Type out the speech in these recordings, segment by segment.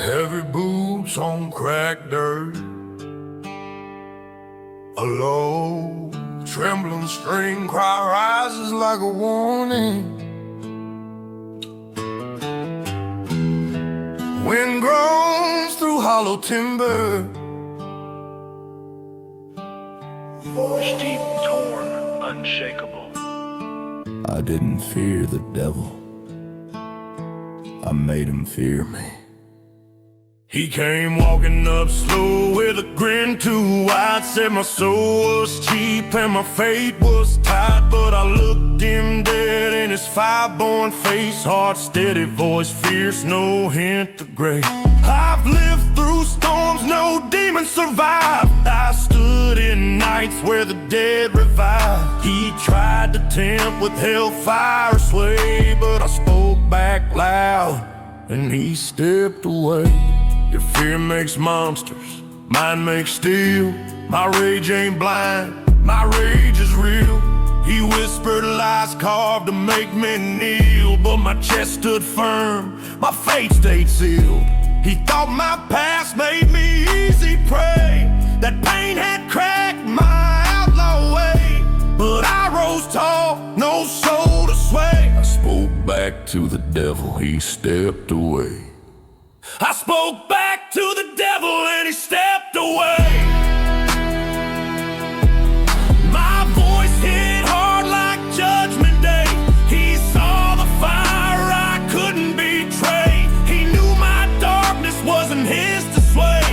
Heavy boots on cracked dirt, a low, trembling string cry rises like a warning. Wind groans through hollow timber, Voice deep, torn, unshakable. I didn't fear the devil, I made him fear me. He came walking up slow with a grin too wide. Said my soul was cheap and my fate was tight, but I looked him dead in his fire-born face. Heart steady, voice fierce, no hint of gray. I've lived through storms no demon survived. I stood in nights where the dead revived. He tried to tempt with hellfire sway, but I spoke back loud and he stepped away. Your fear makes monsters, mine makes steel. My rage ain't blind, my rage is real. He whispered lies carved to make me kneel, but my chest stood firm, my fate stayed sealed. He thought my past made me easy prey, that pain had cracked my outlaw way. But I rose tall, no soul to sway. I spoke back to the devil, he stepped away. I spoke back to the devil and he stepped away. My voice hit hard like Judgment Day. He saw the fire I couldn't betray. He knew my darkness wasn't his to sway.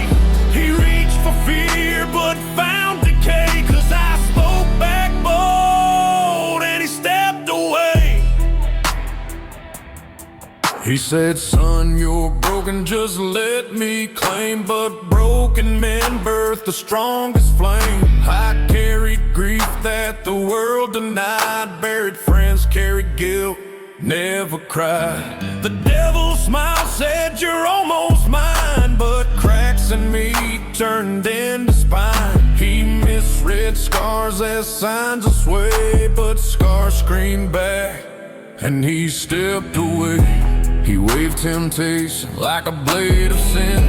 He reached for fear but found decay, 'cause I spoke back bold and he stepped away. He said, son, you're broken, just let me claim. But broken men birth the strongest flame. I carried grief that the world denied. Buried friends carried guilt, never cried. The devil smiled, said you're almost mine, but cracks in me turned into spine. He misread scars as signs of sway, but scars screamed back and he stepped away. He waved temptation like a blade of sin,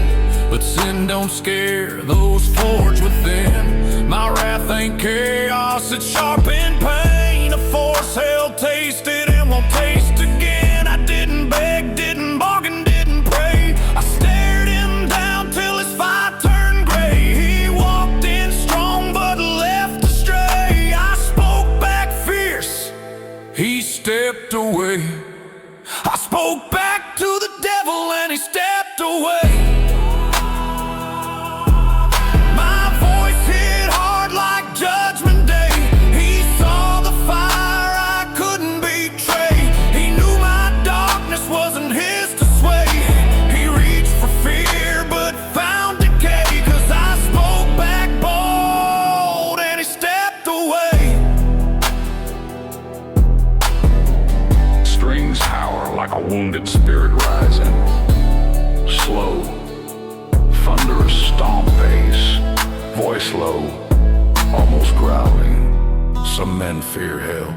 but sin don't scare those forged within. My wrath ain't chaos, it's sharpened pain. A force hell tasted and won't taste again. I didn't beg, didn't bargain, didn't pray. I stared him down till his fire turned gray. He walked in strong but left astray. I spoke back fierce, he stepped away. I spoke back to the devil and he stepped away. My voice hit hard like Judgment Day. He saw the fire I couldn't betray. He knew my darkness wasn't his to sway. He reached for fear but found decay, 'cause I spoke back bold and he stepped away. Strings howl like a wounded spirit rising. Slow, thunderous stomp bass. Voice low, almost growling. Some men fear hell,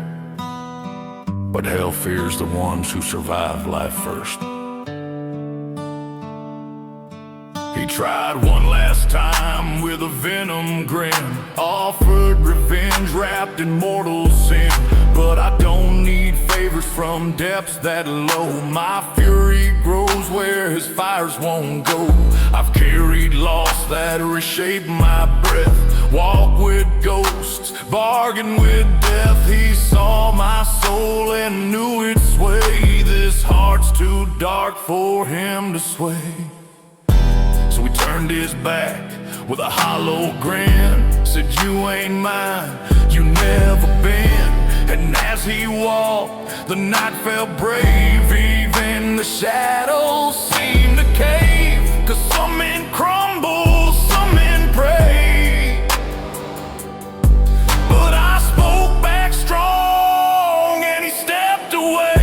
but hell fears the ones who survive life first. He tried one last time with a venom grin, offered revenge wrapped in mortal sin. But I don't need favors from depths that low. My fury grows where his fires won't go. I've carried loss that reshaped my breath. Walk with ghosts, bargain with death. He saw my soul and knew it'd sway. This heart's too dark for him to sway. So he turned his back with a hollow grin, said you ain't mine, you never been. And as he walked, the night felt brave. Even the shadows seemed to cave, 'cause some men crumble, some men pray. But I spoke back strong and he stepped away.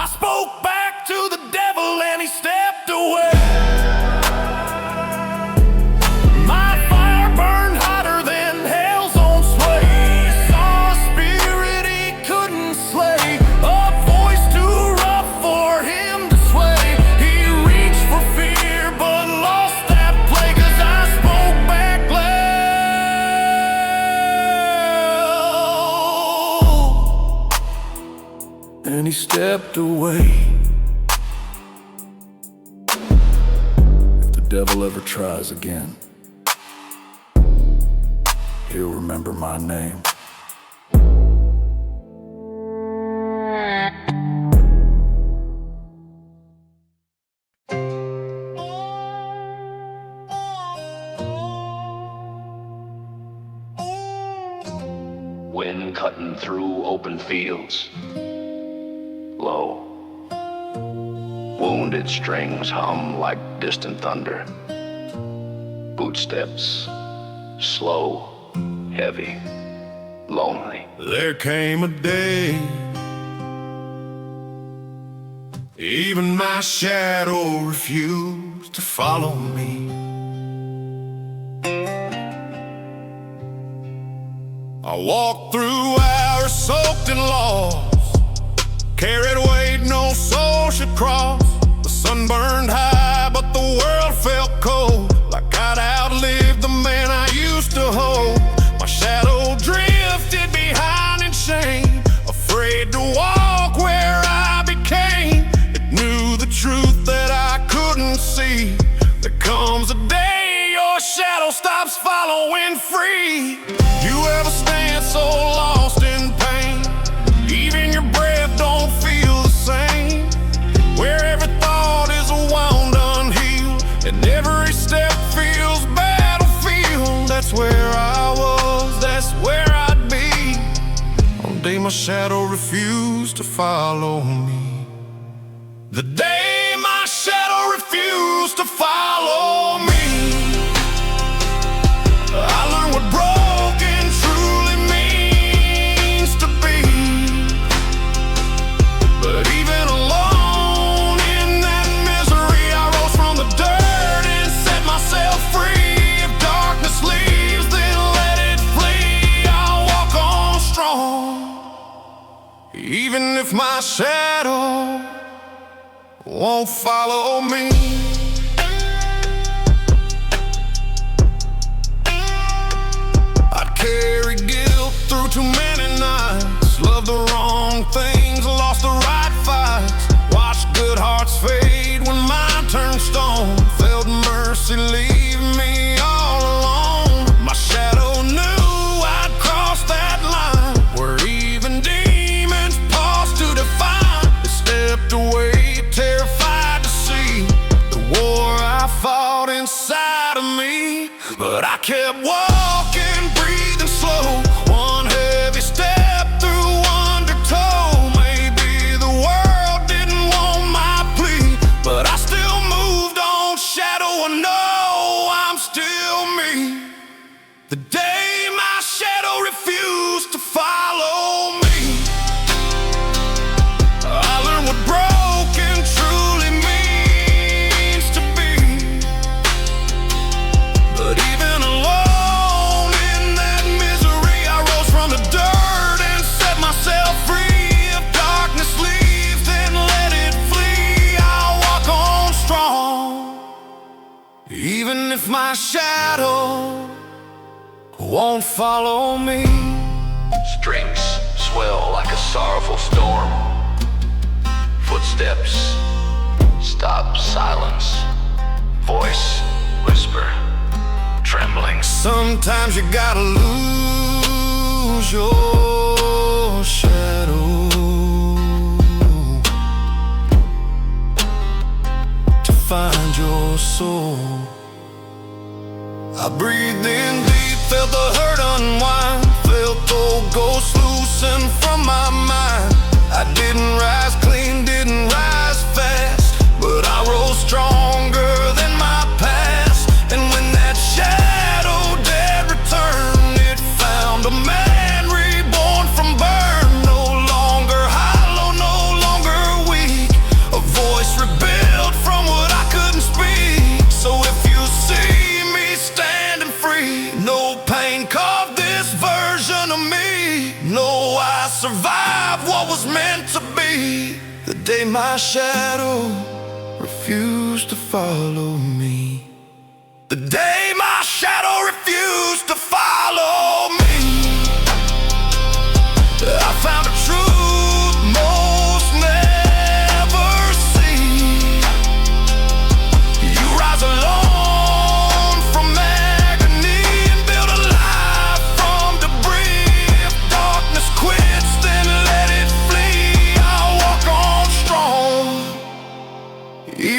I spoke back to the devil and he stepped away. stepped away. If the devil ever tries again, he'll remember my name. Wind cutting through open fields, low. Wounded strings hum like distant thunder. Footsteps, slow, heavy, lonely. There came a day, even my shadow refused to follow me. I walked through hours soaked in loss, carried weight no soul should cross. The sun burned high, but the world felt cold, like I'd outlived the man I used to hold. My shadow drifted behind in shame, afraid to walk where I became. It knew the truth that I couldn't see. There comes a day your shadow stops following free. You ever stand so lost in pain, even your breath don't feel the same, where every thought is a wound unhealed, and every step feels battlefield? That's where I was, that's where I'd be on the day my shadow refused to follow me. The day my shadow refused to follow me, I learned what broken truly means to be. But even alone in that misery, I rose from the dirt and set myself free. If darkness leaves, then let it flee. I'll walk on strong, even if my shadow won't follow me. Carry guilt through too many nights, loved the wrong things, lost the right fights, watched good hearts fade when mine turned stone, felt mercy leave me all alone. My shadow knew I'd crossed that line, where even demons pause to define. They stepped away, terrified to see the war I fought inside of me. But I kept walking, breathing slow, one heavy step through undertow. Maybe the world didn't want my plea, but I still moved on. Shadow, I know I'm still me. The day my shadow refused to follow me, I learned what broken truly means to be. But even alone in that misery, I rose from the dirt and set myself free. If darkness leaves, then let it flee. I'll walk on strong, even if my shadow won't follow me. Strings swell like a sorrowful storm. Footsteps stop, silence. Voice whisper, trembling. Sometimes you gotta lose your shadow to find your soul. I breathed in deep, felt the hurt unwind, felt old ghosts loosen from my mind. I didn't rise clean, didn't rise fast, but I rose stronger than my past. And when that shadow dared return, it found a man reborn from burn. No longer hollow, no longer weak, a voice rebuilt from what I couldn't speak. So if you see me standing free, no pain carved this version of me. No, I survived what was meant to be. The day my shadow refused to follow me. The day my shadow refused to follow me, I found a truth most never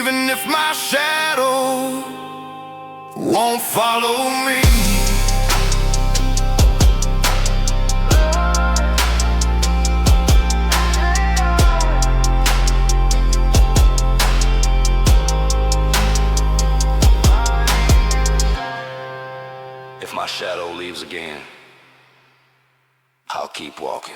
even if my shadow won't follow me. If my shadow leaves again, I'll keep walking.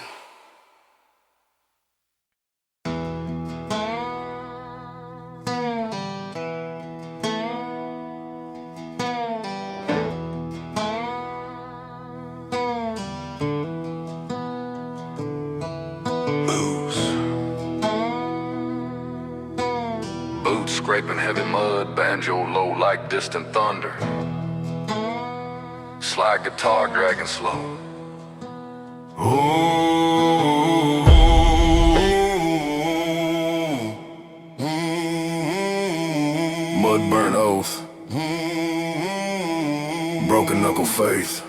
Boots scraping heavy mud, banjo low like distant thunder. Slide guitar dragging slow. Mud burn oath, broken knuckle faith.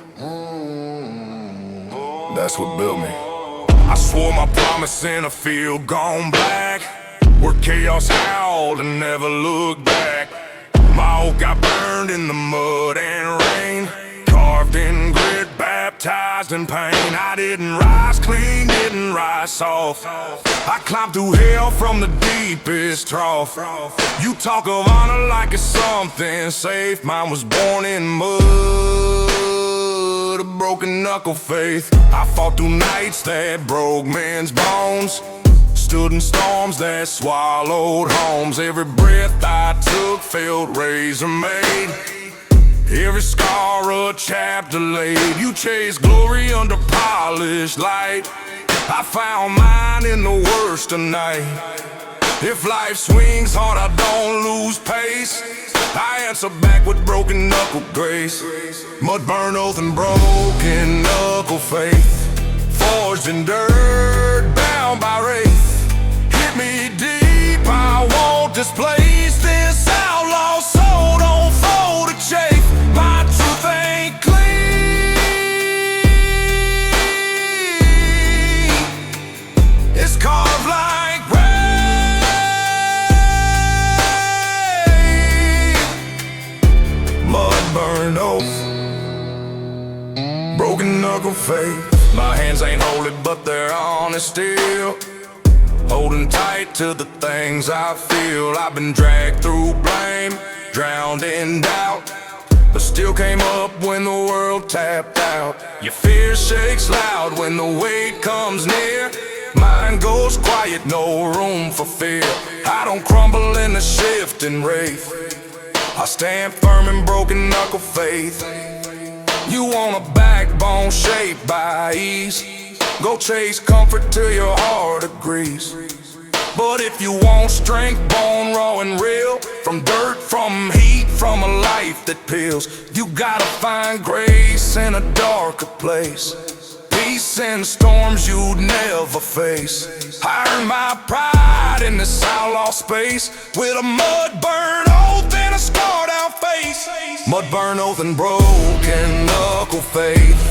That's what built me. I swore my promise in a field gone black, where chaos howled and never looked back. My oak got burned in the mud and rain, carved in grit, baptized in pain. I didn't rise clean, didn't rise soft. I climbed through hell from the deepest trough. You talk of honor like it's something safe. Mine was born in mud, a broken knuckle faith. I fought through nights that broke men's bones, stood in storms that swallowed homes. Every breath I took felt razor made, every scar a chapter laid. You chase glory under polished light, I found mine in the worst of night. If life swings hard, I don't lose pace. I answer back with broken knuckle grace. Mud burn oath and broken knuckle faith, forged in dirt, bound by wraith. Hit me deep, I won't displace this outlaw soul. Don't fold a chafe, my truth ain't clean. It's carved like rain. Mud burned oath, broken knuckle faith. My hands ain't holy, but they're honest still, holding tight to the things I feel. I've been dragged through blame, drowned in doubt, but still came up when the world tapped out. Your fear shakes loud when the weight comes near. Mine goes quiet, no room for fear. I don't crumble in the shifting wraith, I stand firm in broken knuckle faith. You want a backbone shaped by ease, go chase comfort till your heart agrees. But if you want strength, bone raw and real, from dirt, from heat, from a life that peels, you gotta find grace in a darker place, peace in storms you'd never face. I earned my pride in this outlaw space, with a mud burn oath and a scarred out face. Mud burn oath and broken knuckle faith,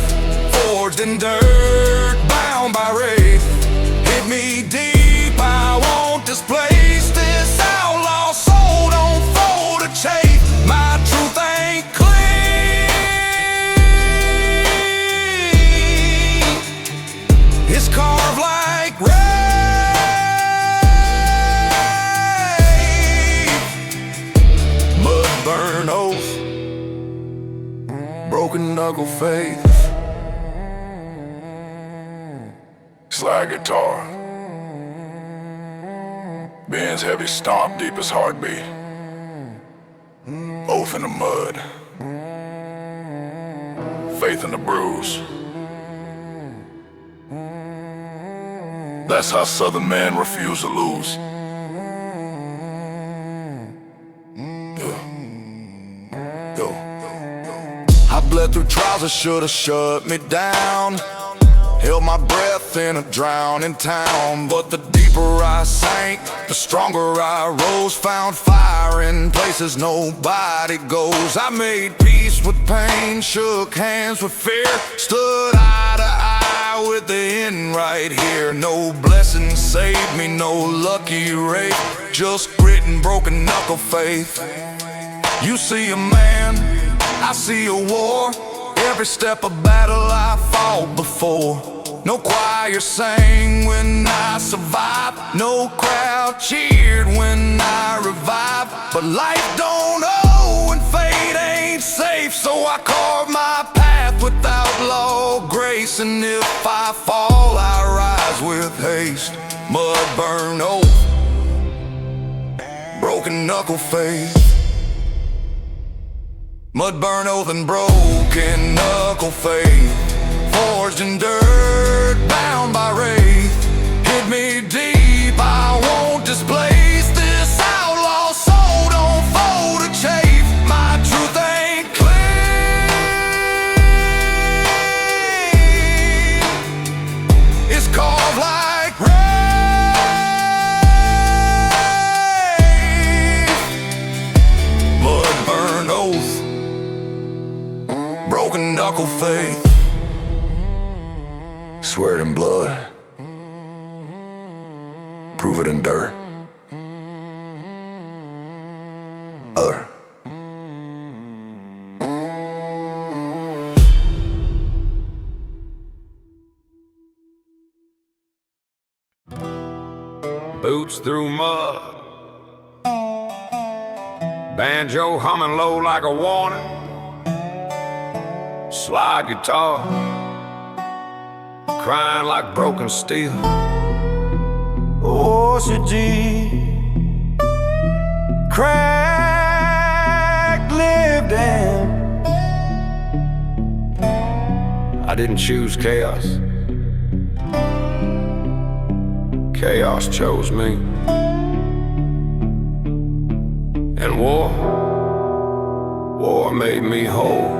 forged in dirt, bound by wraith. Hit me deep, I won't displace this outlaw soul. Don't fold a chafe, my truth ain't clean. It's carved like rain. Mud burn oath, broken knuckle faith. Slide guitar, Ben's heavy stomp, deepest heartbeat. Oath in the mud, faith in the bruise. That's how Southern men refuse to lose. Go. I bled through trials that should've shut me down, held my breath in a drowning town. But the deeper I sank, the stronger I rose. Found fire in places nobody goes. I made peace with pain, shook hands with fear, stood eye to eye die with the end right here. No blessing saved me, no lucky rape, just grit and broken knuckle faith. You see a man, I see a war. Every step of battle I fought before. No choir sang when I survived, no crowd cheered when I revived. But life don't owe and fate ain't safe, so I carve my path with outlaw grace. And if I fall, I rise with haste. Mud burn oath, broken knuckle faith. Mud burn oath and broken knuckle faith. Forged in dirt, bound by wraith. Hit me deep, I won't displace this outlaw soul. Don't fold a chafe, my truth ain't clean. It's carved like wraith. Mud burn oath, broken knuckle faith. Swear it in blood, prove it in dirt. Other. Boots through mud, banjo humming low like a warning, slide guitar crying like broken steel. Ocean deep, cracked, lived in. I didn't choose chaos, chaos chose me. And war made me whole.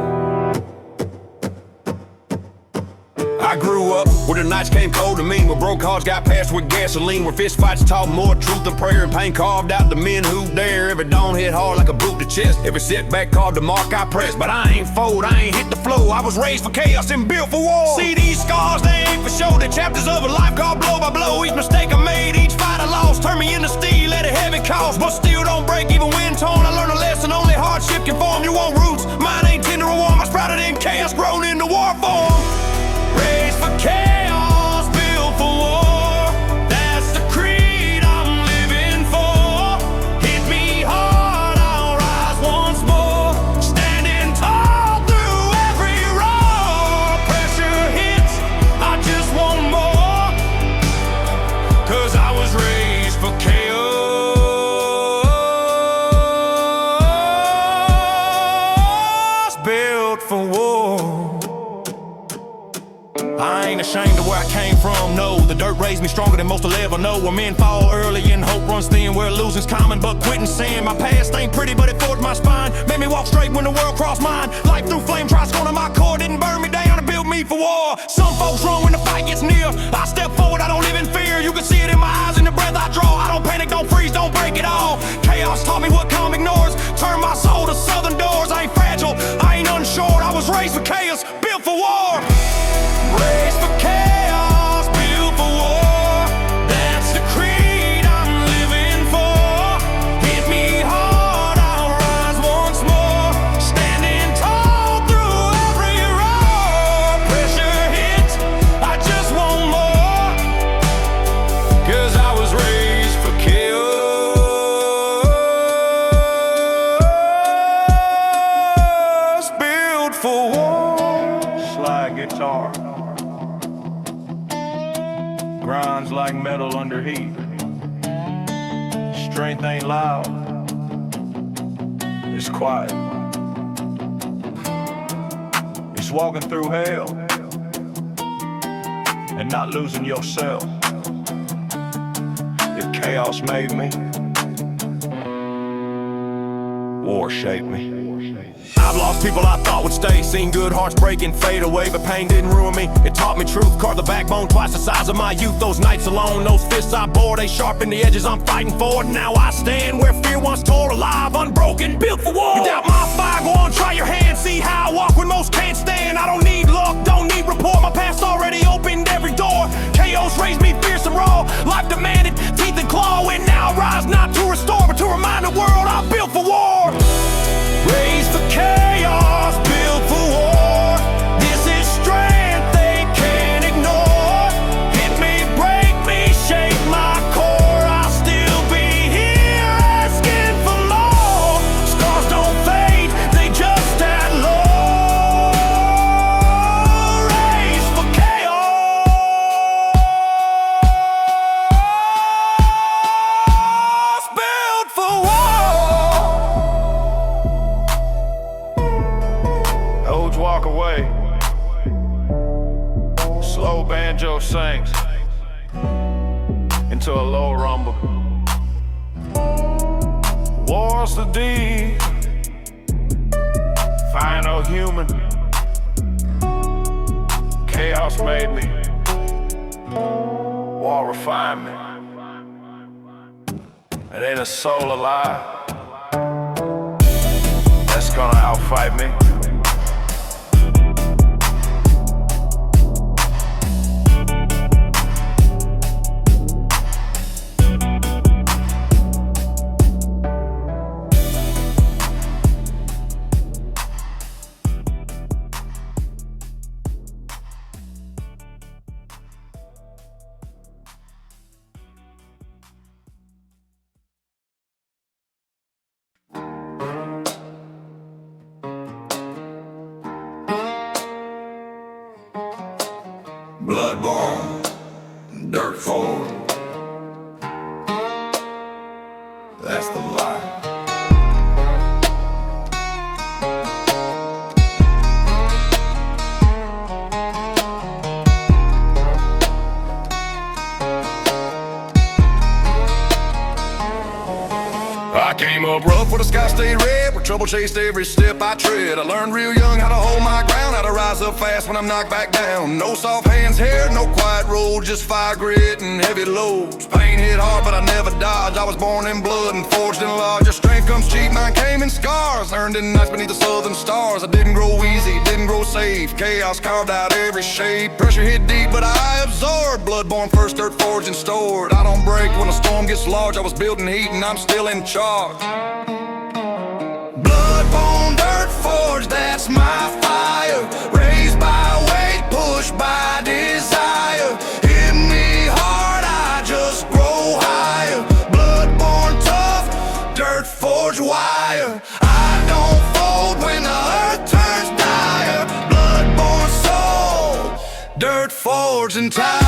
I grew up where the nights came cold to me, where broke hearts got passed with gasoline, where fist fights taught more truth than prayer, and pain carved out the men who dare. Every dawn hit hard like a boot to chest, every setback carved the mark I pressed. But I ain't fold, I ain't hit the flow. I was raised for chaos and built for war. See these scars, they ain't for show. They're chapters of a life called blow by blow. Each mistake I made, each fight I lost, turned me into steel at a heavy cost. But still don't break even when torn. I learned a lesson, only hardship can form. You want roots, mine ain't tender or warm. I sprouted in chaos, grown into war form. Raised for chaos, built for war. That's the creed I'm living for. Hit me hard, I'll rise once more. Standing tall through every roar. Pressure hits, I just want more. 'Cause I was raised for chaos, built for war. I ain't ashamed of where I came from, no. The dirt raised me stronger than most will ever know. Where men fall early and hope runs thin, where losing's common but quitting sin. My past ain't pretty but it forged my spine, made me walk straight when the world crossed mine. Life through flame tries going to my core, didn't burn me down and build me for war. Some folks run when the fight gets near. I step forward, I don't live in fear. You can see it in my eyes and the breath I draw. I don't panic, don't freeze, don't break it all. Chaos taught me what calm ignores, turned my soul to southern doors. I ain't fragile, I ain't unsure. I was raised for chaos, built for war. Raised for chaos, built for war. That's the creed I'm living for. Hit me hard, I'll rise once more. Standing tall through every roar. Pressure hits, I just want more. 'Cause I was raised for chaos, built for war. Slide guitar grinds like metal under heat. Strength ain't loud, it's quiet. It's walking through hell and not losing yourself. If chaos made me, war shaped me. I've lost people I thought would stay, seen good hearts break and fade away, but pain didn't ruin me. It taught me truth, carved the backbone twice the size of my youth. Those nights alone, those fists I bore, they sharpened the edges I'm fighting for. Now I stand where fear once tore, alive, unbroken, built for war. You doubt my fire, go on, try your hand, see how I walk when most can't stand. I don't need luck, don't need rapport, my past already opened every remind the world I'm built for war. Raised for chaos, built for war. This is strength they can't ignore. Hit me, break me, shake my core. I'll still be here asking for more. Scars don't fade, they just add low. Raised for chaos, built for war. Odes walk away. Slow banjo sings into a low rumble. War's the deed, final human. Chaos made me, war refined me. It ain't a soul alive that's gonna outfight me. Bloodborne, dirt forward. That's the lie. I came up rough where the sky stayed red, where trouble chased every step I tread. I learned real young how to hold my ground, how to rise up fast when I'm knocked back down. No soft hands here, no quiet road, just fire grit and heavy loads. Pain hit hard, but I never dodged. I was born in blood and forged in larger strength comes cheap, mine came in scars. Earned in nights beneath the southern stars. I didn't grow easy, didn't grow safe. Chaos carved out every shape. Pressure hit deep, but I absorbed. Bloodborne first, dirt forged and stored. I don't break when a storm gets large. I was building heat and I'm still in charge. Bloodborne, dirt forged, that's my fire. Raised by weight, pushed by desire. Hit me hard, I just grow higher. Bloodborne tough, dirt forged wire. I don't fold when the earth turns dire. Bloodborne soul, dirt forged entire.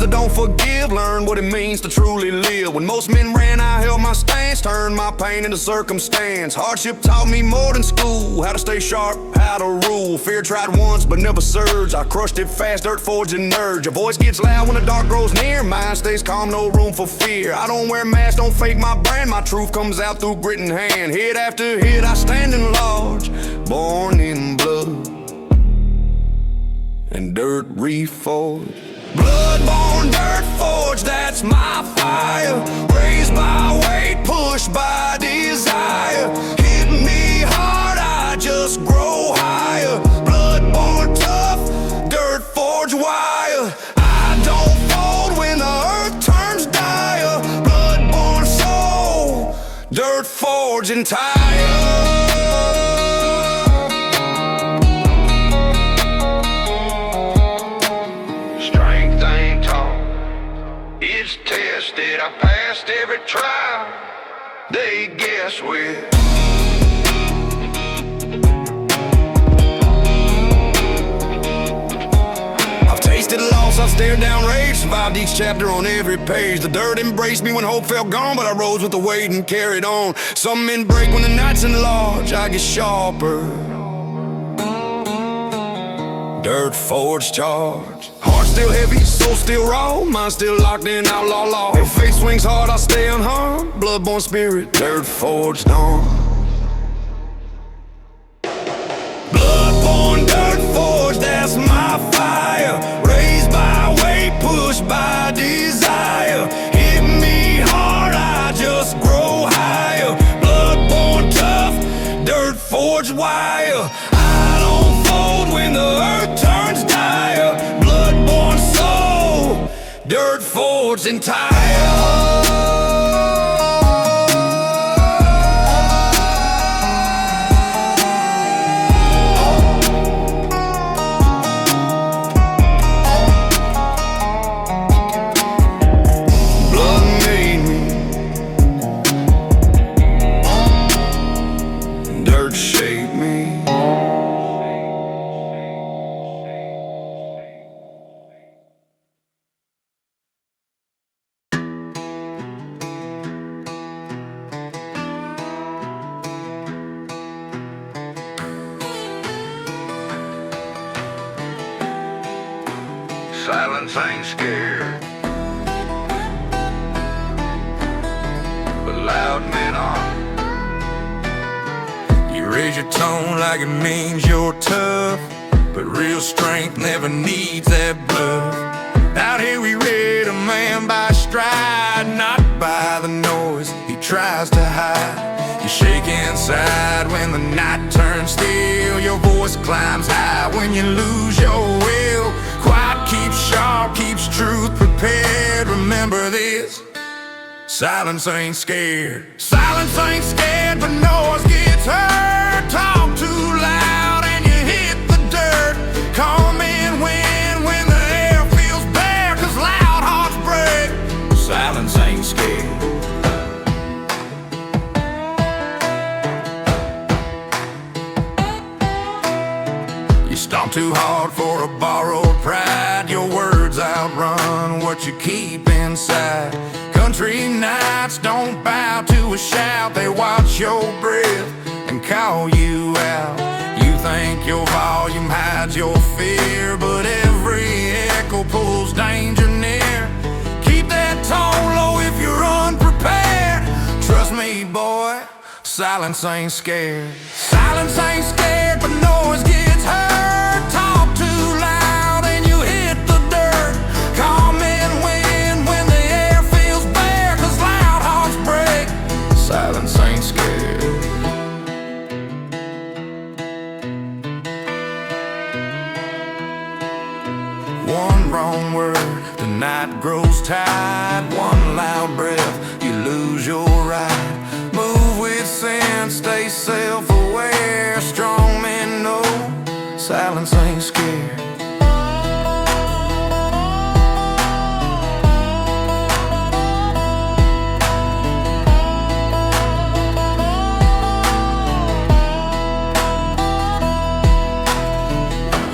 Don't forgive, learn what it means to truly live. When most men ran, I held my stance, turned my pain into circumstance. Hardship taught me more than school, how to stay sharp, how to rule. Fear tried once but never surged. I crushed it fast, dirt forged and urge. A voice gets loud when the dark grows near. Mind stays calm, no room for fear. I don't wear masks, don't fake my brand. My truth comes out through grit and hand. Hit after hit, I stand in large, born in blood and dirt reforged. Bloodborne, dirt forged, that's my fire. Raised by weight, pushed by desire. Hit me hard, I just grow higher. Bloodborne tough, dirt forged wire. I don't fold when the earth turns dire. Bloodborne soul, dirt forged entire. Tested, I passed every trial they guess with. I've tasted loss, I've stared down rage, survived each chapter on every page. The dirt embraced me when hope felt gone, but I rose with the weight and carried on. Some men break when the night's enlarged, I get sharper. Dirt forged charge. Heart still heavy, soul still raw. Mind still locked in outlaw law. If fate swings hard, I stay unharmed. Bloodborne spirit, dirt forged on. Bloodborne, dirt forged, that's my fire. Raised by weight, pushed by desire. Hit me hard, I just grow higher. Bloodborne tough, dirt forged wire. I don't fold when the earth turns dire. dirt fords and tile. Silence ain't scared, but loud men are. You raise your tone like it means you're tough, but real strength never needs that bluff. Out here we rate a man by stride, not by the noise he tries to hide. You shake inside when the night turns still. Your voice climbs high when you lose your will. Quiet keeps sharp, keeps truth prepared. Remember this: silence ain't scared. Silence ain't scared, but noise gets heard. Talk too loud and you hit the dirt. Calm in when the air feels bare, 'cause loud hearts break. Silence ain't scared. Stomp too hard for a borrowed pride. Your words outrun what you keep inside. Country nights don't bow to a shout. They watch your breath and call you out. You think your volume hides your fear, but every echo pulls danger near. Keep that tone low if you're unprepared. Trust me, boy, silence ain't scared. Silence ain't scared, but noise gets heard. Talk too loud and you hit the dirt. Calm in when the air feels bare, 'cause loud hearts break. Silence ain't scared. One wrong word, the night grows tired. One loud breath, you lose your ride. Move with sense, stay self-aware. Strong men know silence ain't scared.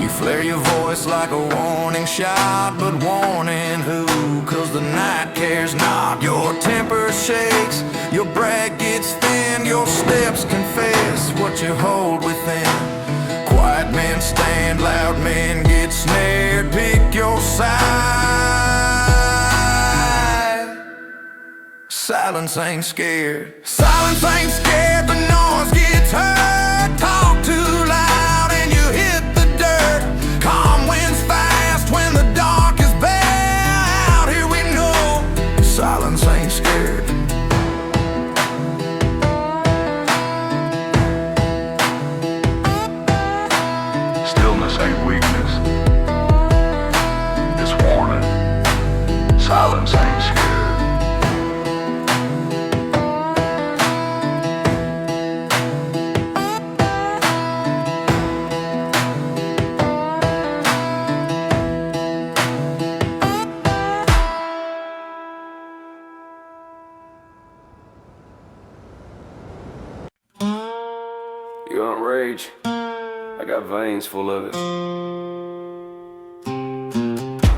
You flare your voice like a warning shot, but warning who? 'Cause the night cares not. Your temper shakes, your brag gets thin. Your steps confess what you hold within. Quiet men stand, loud men get snared. Pick your side. Silence ain't scared. Silence ain't scared, but noise gets heard. Talk too loud and you hit the dirt. Calm winds fast when the dark is bare. Out here we know silence ain't scared. Stillness ain't weakness, it's warning. Silence ain't scared. You want rage? I got veins full of it.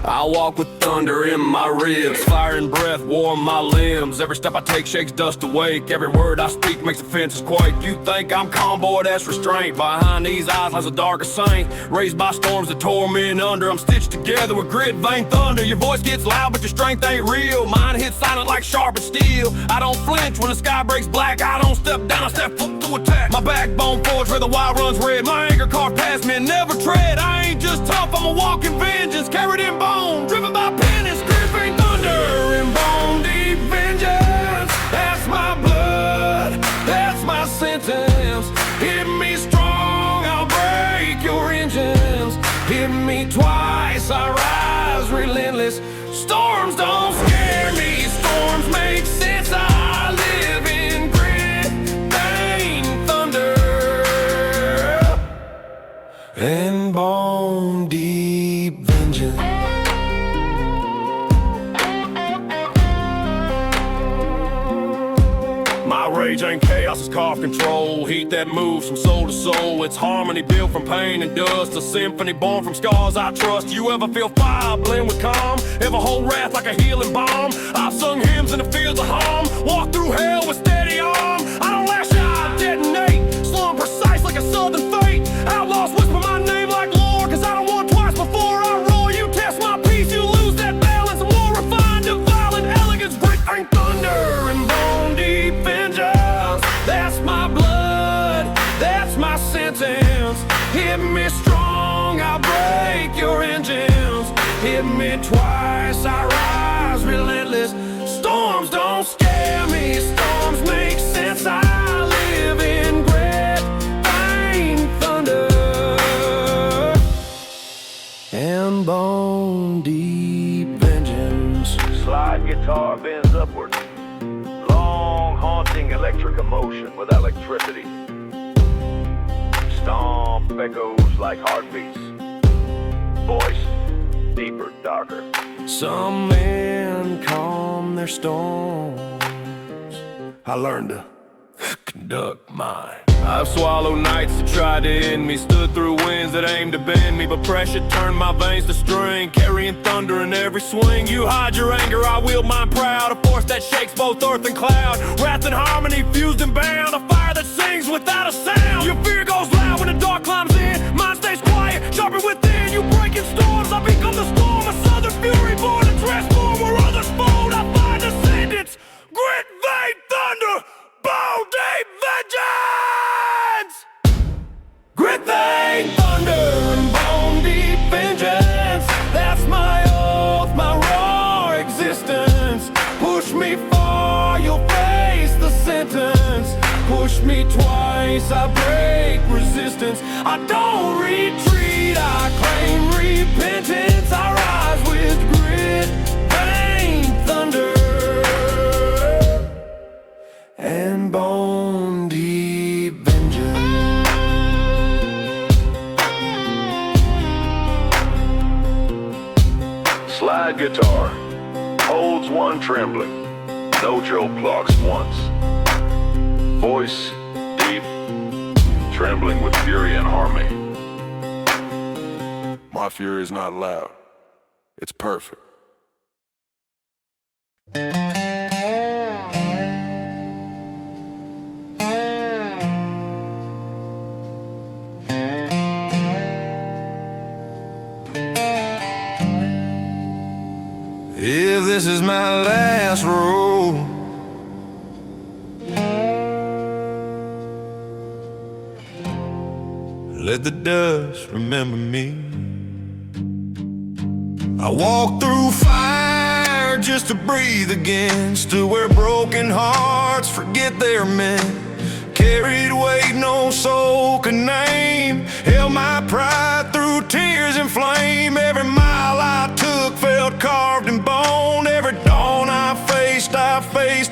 I walk with thunder in my ribs, fire and breath warm my limbs. Every step I take shakes dust awake. Every word I speak makes the fences quake. You think I'm calm, boy, that's restraint. Behind these eyes lies a darker saint, raised by storms that tore me under. I'm stitched together with grit, vein thunder. Your voice gets loud, but your strength ain't real. Mine hits silent like sharp as steel. I don't flinch when the sky breaks black. I don't step down, I step up to attack. My backbone forged where the wild runs red. My anger carved past me and never tread. I ain't just tough, I'm a walking vengeance, carried in bone, driven by penance, gripping thunder in bone deep vengeance. That's my blood, that's my sentence. Hit me strong, I'll break your engines. Hit me twice, I rise relentless. Storm Storms don't scare me, storms make sense. I live in grit, pain, thunder, and bone deep vengeance. My rage ain't chaos, it's carved control. Heat that moves from soul to soul. It's harmony built from pain and dust. A symphony born from scars I trust. You ever feel fire blend with calm? Ever hold wrath like a healing balm? I've sung hymns in the fields of harm. Walk through hell with steady arm. I don't lash out, I detonate. Slow and precise like a southern fate. Outlaws whisper my name like lore, cause I don't want twice before I roar. You test my peace, you lose that balance. I'm more refined to violent elegance. Grit ain't thunder and bone deep vengeance. That's my blood, that's my sentence. Hit me strong, I'll break your engines. Hit me twice, I rise relentless. Storms don't scare me, storms make sense. I live in grit, pain, thunder, and bone deep vengeance. Slide guitar bends upward. Long, haunting electric emotion with electricity. Stomp echoes like heartbeats. Voice, deeper, darker. Some men calm their storms. I learned to conduct mine. I've swallowed nights that tried to end me. Stood through winds that aimed to bend me, but pressure turned my veins to string, carrying thunder in every swing. You hide your anger, I wield mine proud. A force that shakes both earth and cloud. Wrath and harmony fused and bound. A fire that sings without a sound. Your fear goes loud when the dark climbs in. Mine stays quiet, sharper within. You break in storms, I become the storm. A southern fury born to transform where others fold. I find descendants, grit, vein, thunder, bone deep vengeance. Grit, vein, thunder, and bone deep vengeance. That's my oath, my raw existence. Push me far, you'll face the sentence. Push me twice, I break resistance. I don't retreat, I claim repentance. I rise with grit, pain, thunder, and bone deep vengeance. Slide guitar holds one trembling. No Joe plucks once. Voice, deep, trembling with fury and harmony. My fury is not loud, it's perfect. If this is my last road, let the dust remember me. I walk through fire just to breathe again. Stood where broken hearts forget they're meant. Carried weight no soul could name. Held my pride through tears and flame. Every mile I took felt carved in bone. Every dawn I faced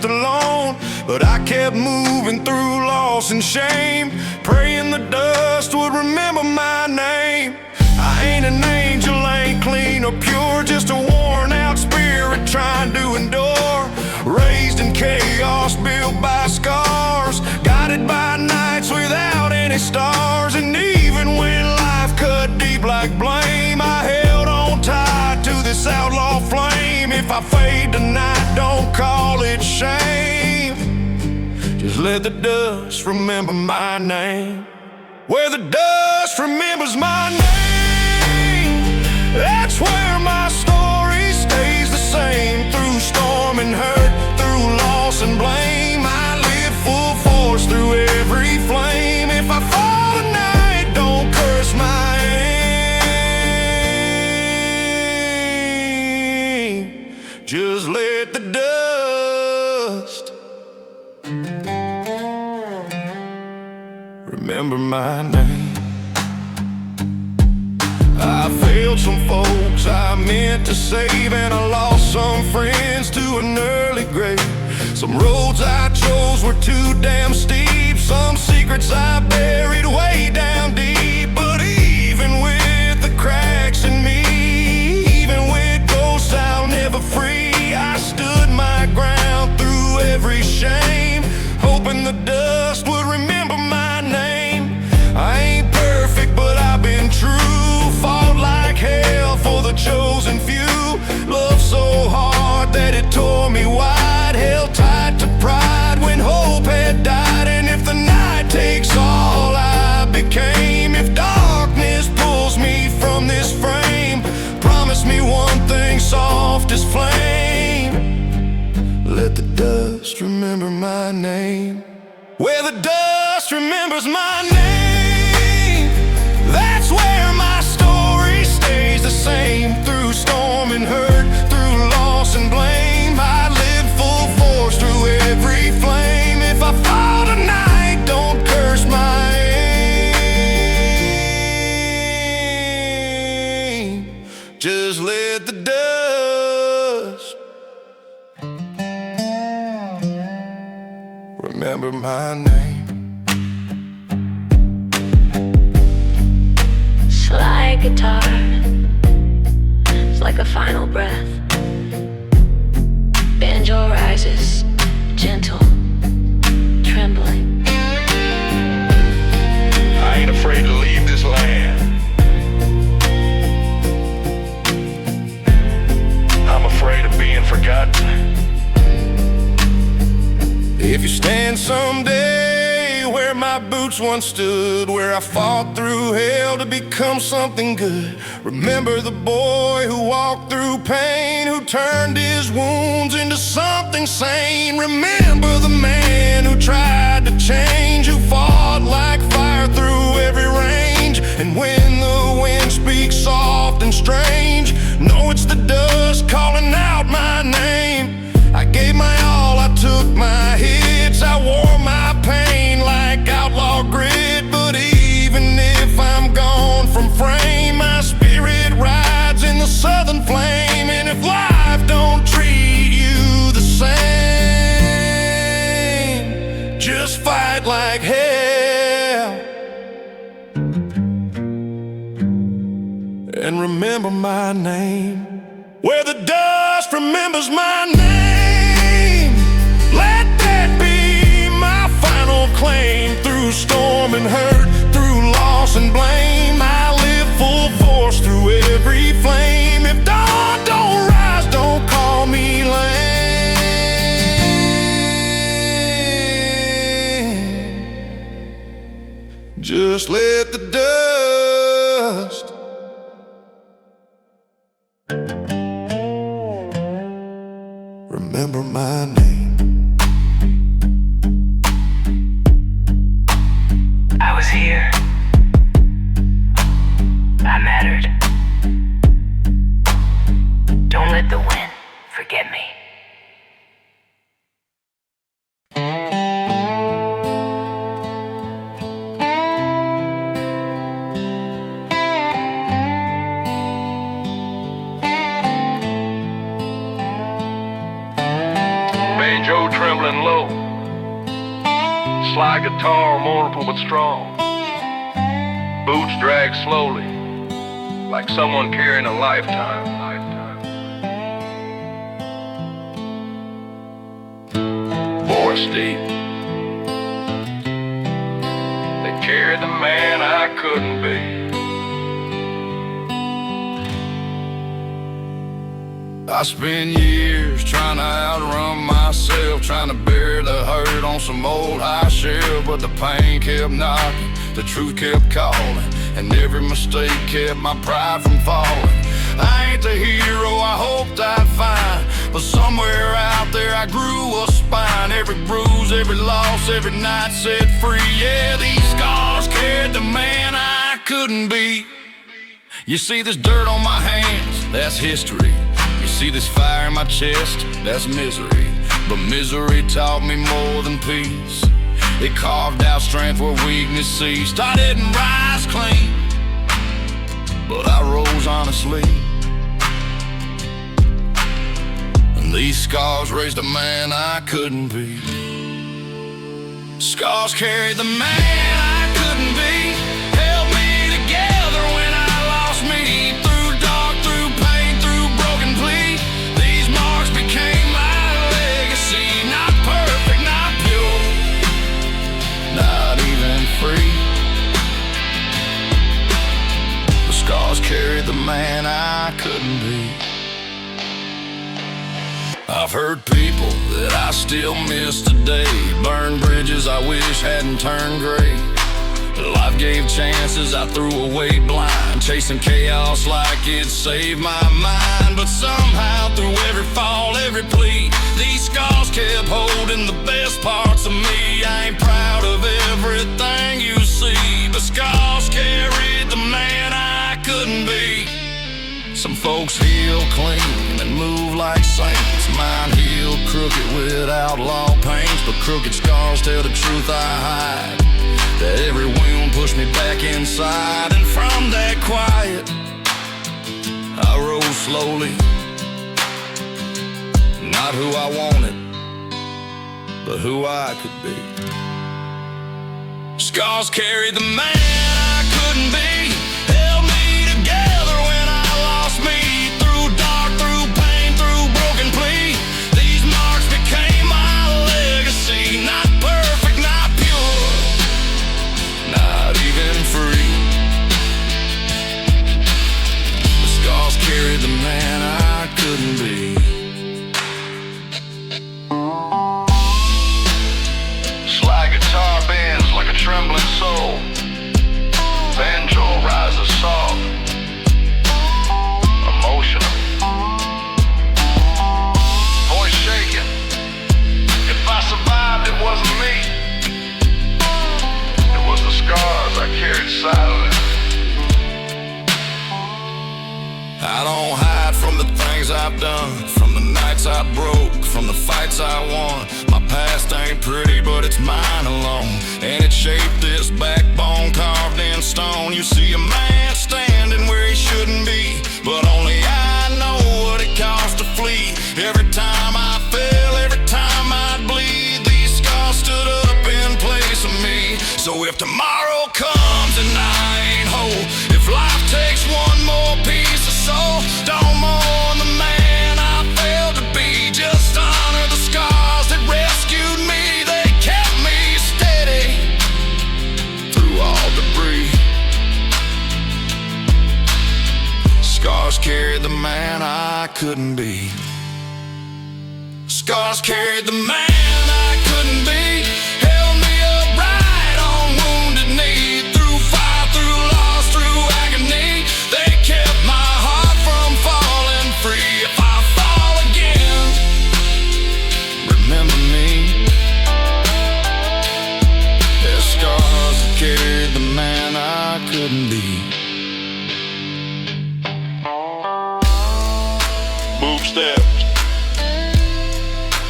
alone. But I kept moving through loss and shame, praying the dust would remember my name. I ain't an angel, ain't clean or pure, just a worn out spirit trying to endure. Raised in chaos, built by scars, guided by nights without any stars. And even when life cut deep like blame, I held on tight to this outlaw flame. If I fade tonight, don't call it shame. Just let the dust remember my name. Where the dust remembers my name, that's where my story stays the same. Through storm and hurt, through loss and blame, I live full force through every flame. If I fall tonight, don't curse my aim. Just let the dust remember my name. I failed some folks I meant to save, and I lost some friends to an early grave. Some roads I chose were too damn steep, some secrets I buried way down deep. But even with the cracks in me, even with ghosts I'll never free, I stood my ground through every shame, hoping the dust would remember my name. I ain't perfect, but I've been true, fought like hell for the chosen few, loved so hard that it tore me wide, held tight to pride when hope had died. And if the night takes all I became, if darkness pulls me from this frame, promise me one thing soft as flame: let the dust remember my name. Where the dust remembers my name, that's where my story stays the same. Through storm and hurt, through loss and blame, I live full force through every flame. If I fall tonight, don't curse my aim. Just let the dust remember my name. Slide guitar, it's like a final breath. Banjo rises, gentle, trembling. I ain't afraid to leave this land. I'm afraid of being forgotten. If you stand someday where my boots once stood, where I fought through hell to become something good, remember the boy who walked through pain, who turned his wounds into something sane. Remember the man who tried to change, who fought like fire through every range. And when the wind speaks soft and strange, know it's the dust calling out my name. I gave my all, I took my hits, I wore my pain like outlaw grit. But even if I'm gone from frame, my spirit rides in the southern flame. And if life don't treat you the same, just fight like hell and remember my name. Where the dust remembers my name, let that be my final claim. Through storm and hurt, through loss and blame, I live full force through every flame. If dawn don't rise, don't call me lame. Just let the dust remember my name. I was here. I mattered. Don't let the wind forget me. Banjo trembling low, slide guitar mournful but strong. Boots drag slowly, like someone carrying a lifetime. Voice deep, they carried the man I couldn't be. I spent years trying to outrun myself, trying to bury the hurt on some old high shelf. But the pain kept knocking, the truth kept calling, and every mistake kept my pride from falling. I ain't the hero I hoped I'd find, but somewhere out there I grew a spine. Every bruise, every loss, every night set free. Yeah, these scars carried the man I couldn't be. You see this dirt on my hands, that's history. You see this fire in my chest, that's misery. But misery taught me more than peace. It carved out strength where weakness ceased. I didn't rise clean, but I rose honestly. These scars raised a man I couldn't be. Scars carried the man I couldn't be. Held me together when I lost me. Through dark, through pain, through broken plea. These marks became my legacy. Not perfect, not pure, not even free. The scars carried the man I couldn't be. I've heard people that I still miss today. Burn bridges I wish hadn't turned gray. Life gave chances I threw away blind, chasing chaos like it saved my mind. But somehow through every fall, every plea, these scars kept holding the best parts of me. I ain't proud of everything you see, but scars carried the man I couldn't be. Some folks heal clean and move like saints. Mine healed crooked with outlaw pains, but crooked scars tell the truth I hide. That every wound pushed me back inside, and from that quiet I rose slowly. Not who I wanted, but who I could be. Scars carried the man I couldn't be. Held me together when I lost me. Through dark, through pain, through broken plea. These marks became my legacy. Not perfect, not pure, not even free. The scars carried the man I couldn't be. Slide guitar bends like a trembling soul. Banjo rises soft, emotional, voice shaking. If I survived, it wasn't me. It was the scars I carried silently. I don't hide from the things I've done, from the nights I broke, from the fights I won. My past ain't pretty, but it's mine alone, and it shaped this backbone carved in stone. You see a man standing where he shouldn't be, but only I know what it costs to flee. Every time I fell, every time I'd bleed, these scars stood up in place of me. So if tomorrow comes and I ain't whole, if life takes one more piece of soul, don't mourn the man I failed to be. Just honor the scars that rescued me. They kept me steady through all debris. Scars carried the man I couldn't be. Scars carried the man I couldn't be. Held me upright on wounded knee. Through fire, through loss, through agony. They kept my heart from falling free. If I fall again, remember me. There's scars that carried the man I couldn't be. Move steps.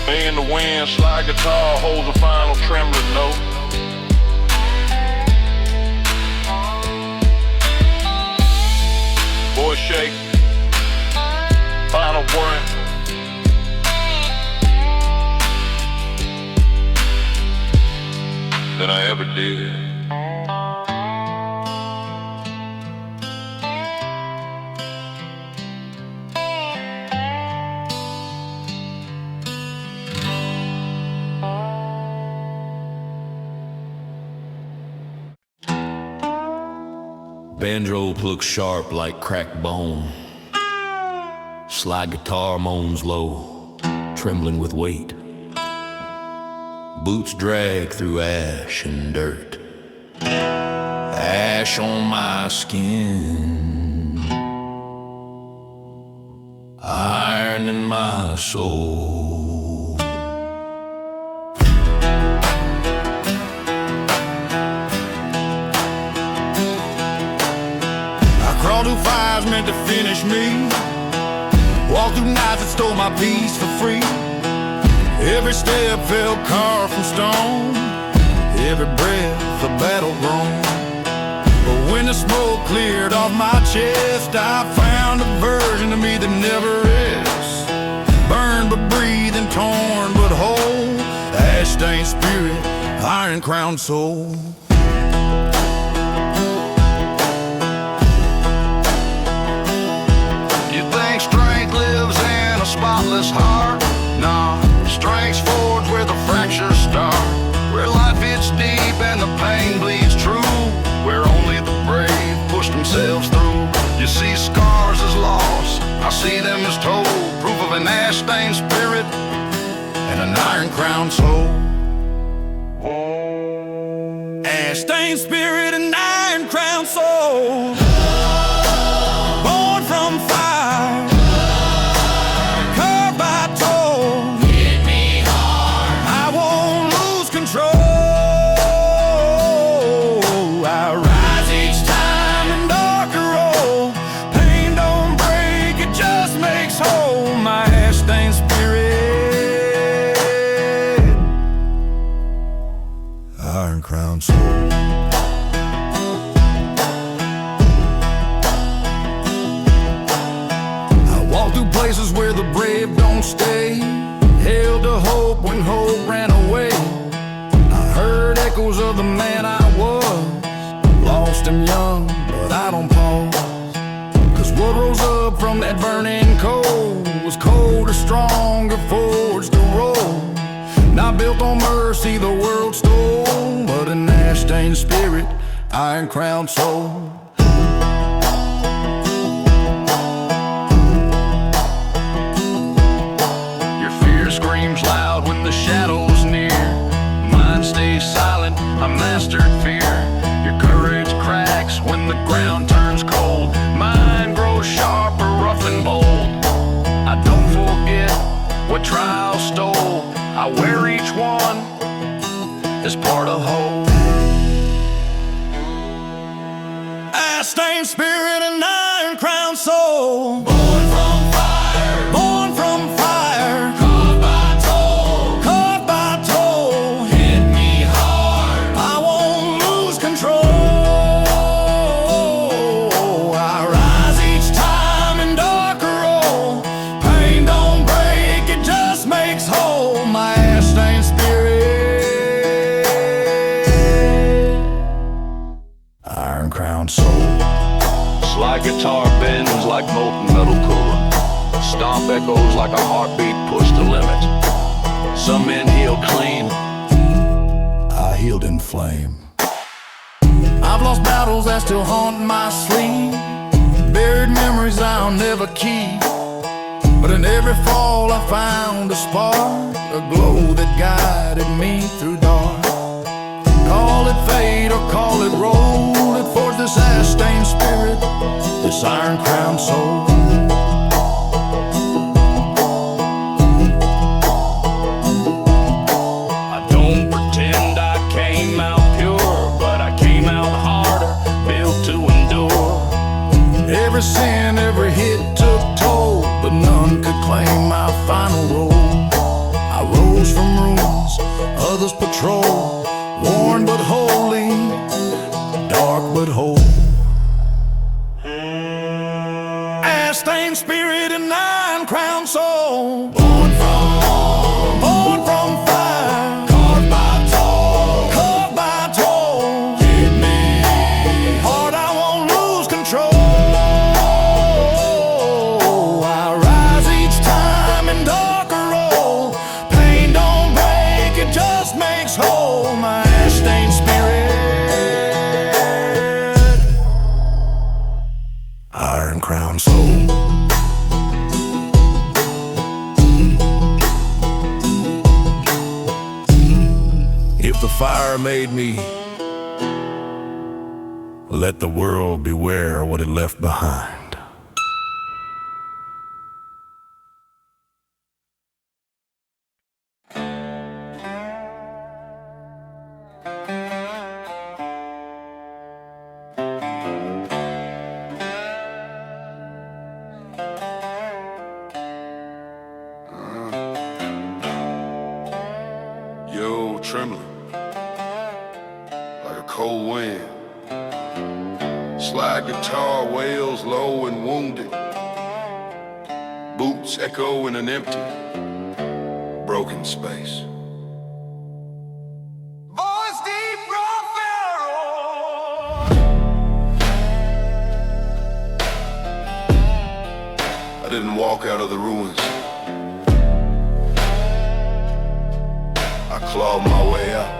Me in the wind, slide guitar holds a final trembling note. Voice shake, final word. Than I ever did. Banjo looks sharp like cracked bone. Slide guitar moans low, trembling with weight. Boots drag through ash and dirt. Ash on my skin, iron in my soul. Crawled through fires meant to finish me. Walked through nights that stole my peace for free. Every step felt carved from stone. Every breath a battle groan. But when the smoke cleared off my chest, I found a version of me that never rests. Burned but breathing, torn but whole. The ash-stained spirit, iron-crowned soul. You think strength lives in a spotless heart? Nah, strength's forged where the fractures start, where life hits deep and the pain bleeds true, where only the brave push themselves through. You see scars as loss, I see them as told, proof of an ash-stained spirit and an iron-crowned soul. Ash-stained spirit and iron-crowned soul. Born from fire, carved by toll. Hit me hard, I won't lose control. I rise each time in darker roll. Pain don't break, it just makes whole. My ash-stained spirit, iron-crowned soul. Places where the brave don't stay, held to hope when hope ran away. I heard echoes of the man I was, lost and young, but I don't pause. Cause what rose up from that burning coal was colder, stronger, forged to roll. Not built on mercy the world stole, but an ash-stained spirit, iron-crowned soul. Screams loud when the shadow's near. Mine stays silent, I mastered fear. Your courage cracks when the ground turns cold. Mine grows sharper, rough and bold. I don't forget what trial stole. I wear each one as part of whole. Ash-stained spirit and iron-crowned soul. Born from fire, born from fire. Slide guitar bends like molten metal cooling. Stomp echoes like a heartbeat pushed to limit. Some men heal clean, I healed in flame. I've lost battles that still haunt my sleep, buried memories I'll never keep. But in every fall I found a spark, a glow that guided me through dark. Call it fate or call it roll, it forged this ash-stained spirit, this iron-crowned soul. I don't pretend I came out pure, but I came out harder, built to endure. Every sin, every hit took toll, but none could claim my final role. I rose from ruins, others patrol, worn but holy, dark but whole. Ash-stained spirit and iron-crowned soul. Born from fire, carved by toll, carved by toll. Hit me hard, I won't lose control. I rise each time in darker roll. Pain don't break, it just makes whole. My ash-stained spirit, iron-crowned soul. If the fire made me, let the world beware what it left behind. Yo, trembling like a cold wind. Slide guitar wails low and wounded. Boots echo in an empty broken space. Voice deep, raw pharaoh. I didn't walk out of the ruins. I clawed my way out.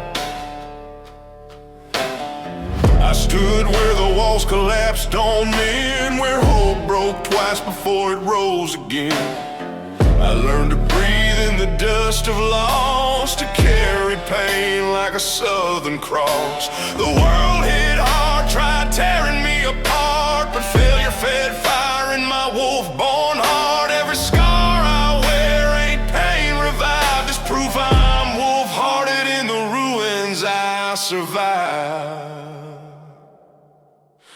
I stood where the walls collapsed on me, and where hope broke twice before it rose again. I learned to breathe in the dust of loss, to carry pain like a southern cross. The world hit hard, tried tearing me apart, but failure fed fire in my wolf-born heart. Every scar I wear ain't pain revived, it's proof I'm wolf-hearted. In the ruins I survived.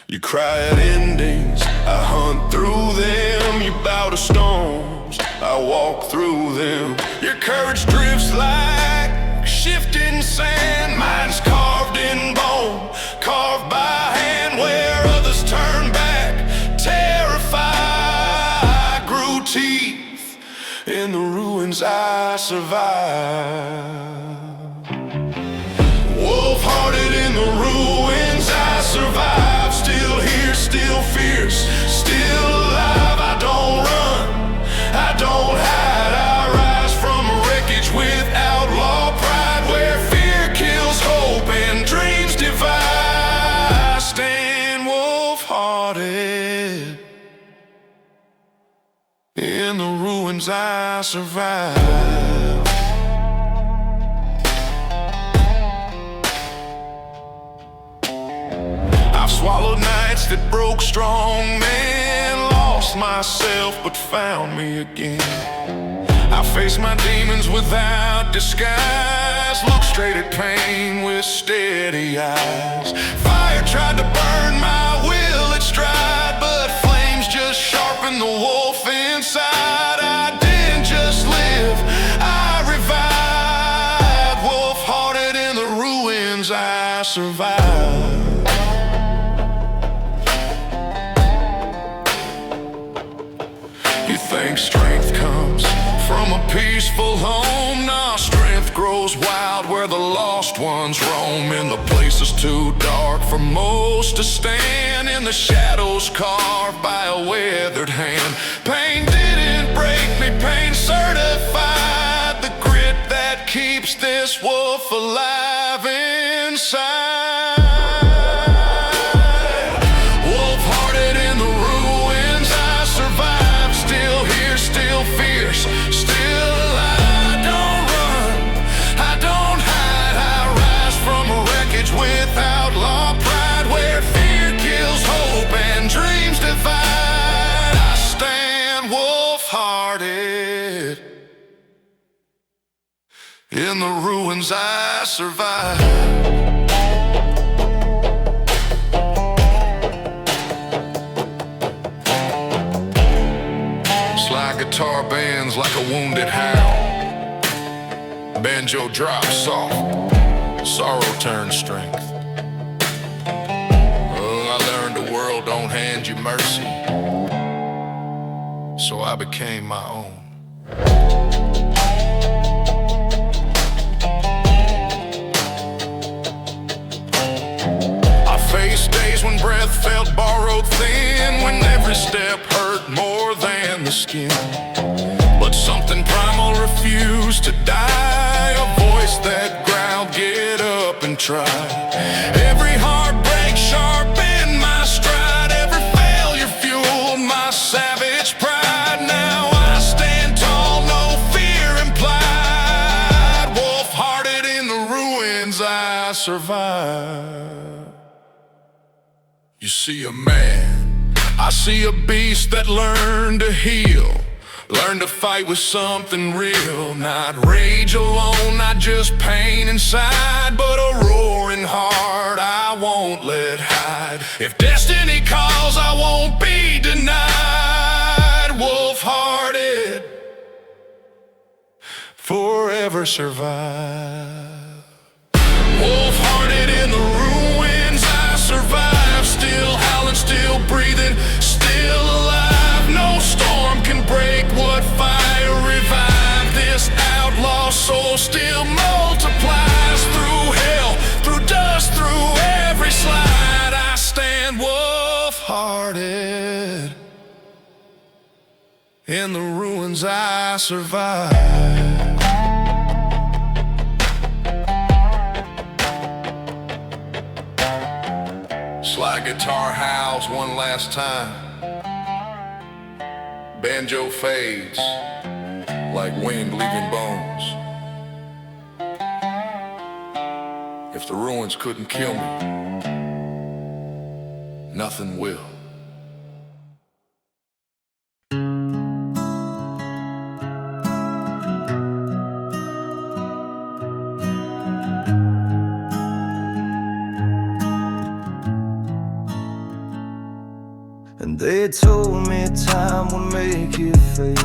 You cry at endings, I hunt through them. You bow to storms, I walk through them. Your courage drifts like shifting sand. Mine's carved in bone, carved by hand. Where others turn back, terrified, I grew teeth. In the ruins I survived. Wolf-hearted in the ruins I survived. Still here, still fierce, still alive. I don't run, I don't hide. I rise from wreckage with outlaw pride. Where fear kills hope and dreams divide, I stand wolf-hearted. In the ruins I survive. Swallowed nights that broke strong men, lost myself but found me again. I face my demons without disguise, look straight at pain with steady eyes. Fire tried to burn my will, it's dried, but flames just sharpened the wolf inside. I didn't just live, I revived. Wolf-hearted in the ruins I survived. Think strength comes from a peaceful home? Nah, strength grows wild where the lost ones roam. In the places too dark for most to stand, in the shadows carved by a weathered hand. Pain didn't break me, pain certified the grit that keeps this wolf alive inside. Wolf-hearted in the ruins I survive. Still here, still fierce, still alive. I don't run, I don't hide. I rise from wreckage with outlaw pride. Where fear kills hope and dreams divide, I stand wolf-hearted. In the ruins I survive. Guitar bends like a wounded hound. Banjo drops soft, sorrow turns strength. Oh, I learned the world don't hand you mercy, so I became my own. I faced days when breath felt borrowed thin, when every step hurt more than the skin. But something primal refused to die, a voice that growled, get up and try. Every heartbreak sharpened my stride, every failure fueled my savage pride. Now I stand tall, no fear implied. Wolf-hearted in the ruins I survive. You see a man, I see a beast that learned to heal, learned to fight with something real. Not rage alone, not just pain inside, but a roaring heart I won't let hide. If destiny calls, I won't be denied. Wolf-hearted, forever survive. Wolf-hearted in the ruins I survive. Still howling, still breathing, still alive. No storm can break what fire revived. This outlaw In the ruins I survived. Slide guitar howls one last time. Banjo fades like wind leaving bones. If the ruins couldn't kill me, nothing will. And they told me time would make it fade,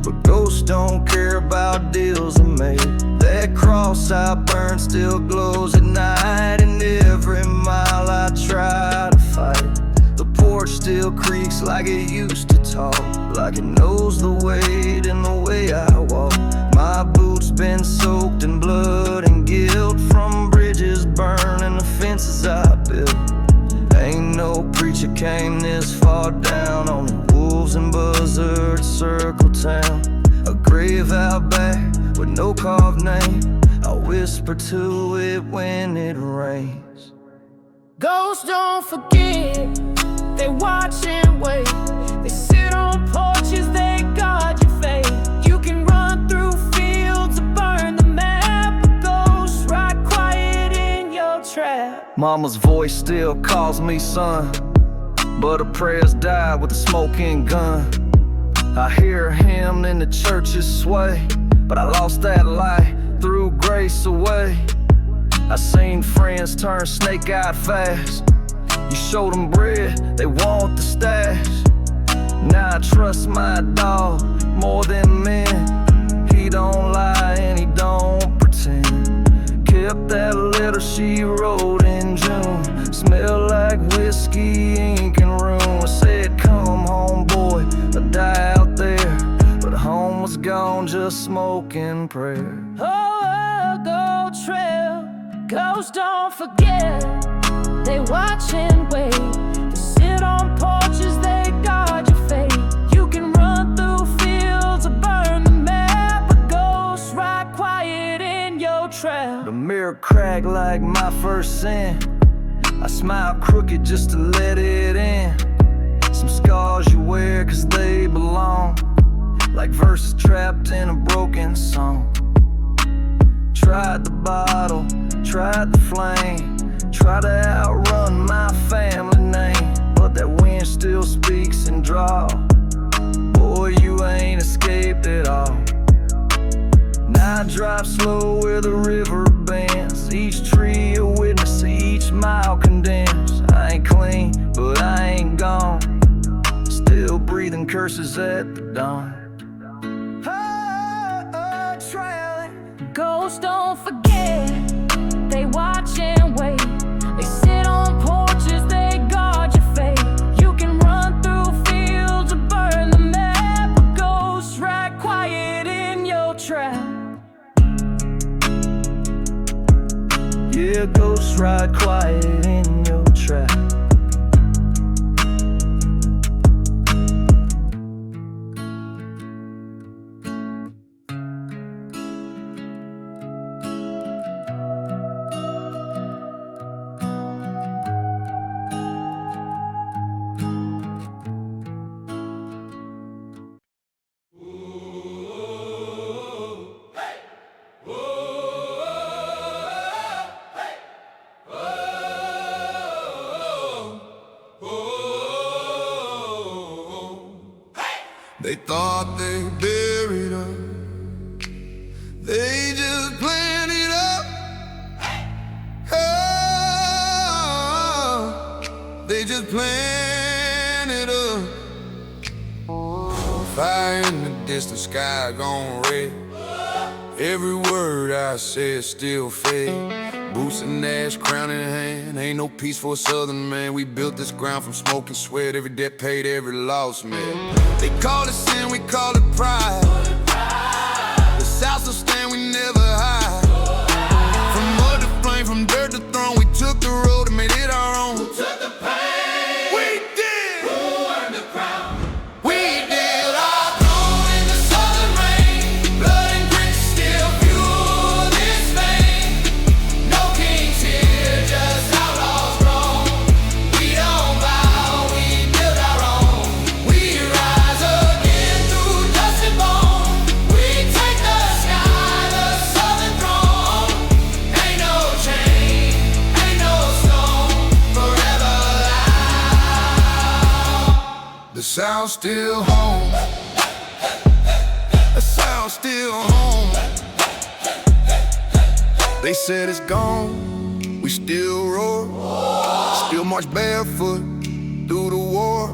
but ghosts don't care about deals I made. That cross I burned still glows at night, and every mile I try to fight, the porch still creaks like it used to talk, like it knows the weight and the way I walk. My boots been soaked in blood and guilt from bridges burned and the fences I built. Ain't no preacher came this far down on the wolves and buzzards circle town. A grave out back with no carved name, I whisper to it when it rains. Ghosts don't forget, they watch and wait. They sit on porches, they guard your fate. You can run through fields or burn the map, but ghosts ride quiet in your trap. Mama's voice still calls me son, but her prayers died with a smoking gun. I hear him in the church's sway, but I lost that light, threw grace away. I seen friends turn snake-eyed fast. You show them bread, they want the stash. Now I trust my dog more than men. He don't lie and he don't pretend. Kept that letter she wrote in June, smell like whiskey, ink and room. I said come home boy, I die out there, but home was gone, just smoke and prayer. Oh, go trail, ghosts don't forget, they watch and wait. They sit on porches, they guard your fate. You can run through fields or burn the map, but ghosts ride quiet in your trap. The mirror cracked like my first sin. I smile crooked just to let it in. Some scars you wear cause they belong, like verses trapped in a broken song. Tried the bottle, tried the flame, tried to outrun my family name, but that wind still speaks and draw. Boy, you ain't escaped at all. Now I drive slow where the river bends, each tree a witness, each mile condemns. I ain't clean, but I ain't gone, still breathing curses at the dawn. Ghosts don't forget, they watch and wait. They sit on porches, they guard your fate. You can run through fields or burn the map, but ghosts ride quiet in your trap. Yeah, ghosts ride quiet in your trap. They thought they buried us, they just planted up. Oh, they just planted up. Fire in the distant sky gone red. Every word I said still fade. Boots and ash, crown in hand. Ain't no peace for a southern man. We built this ground from smoke and sweat. Every debt paid, every loss man. They call it sin, we call it pride. The South will stand, we never hide. From mud to flame, from dirt to throne, we took the road and made it our own. Who took the pain? We did. Who earned the crown? We did our own. South still home. The South still home. They said it's gone, we still roar. Still march barefoot through the war.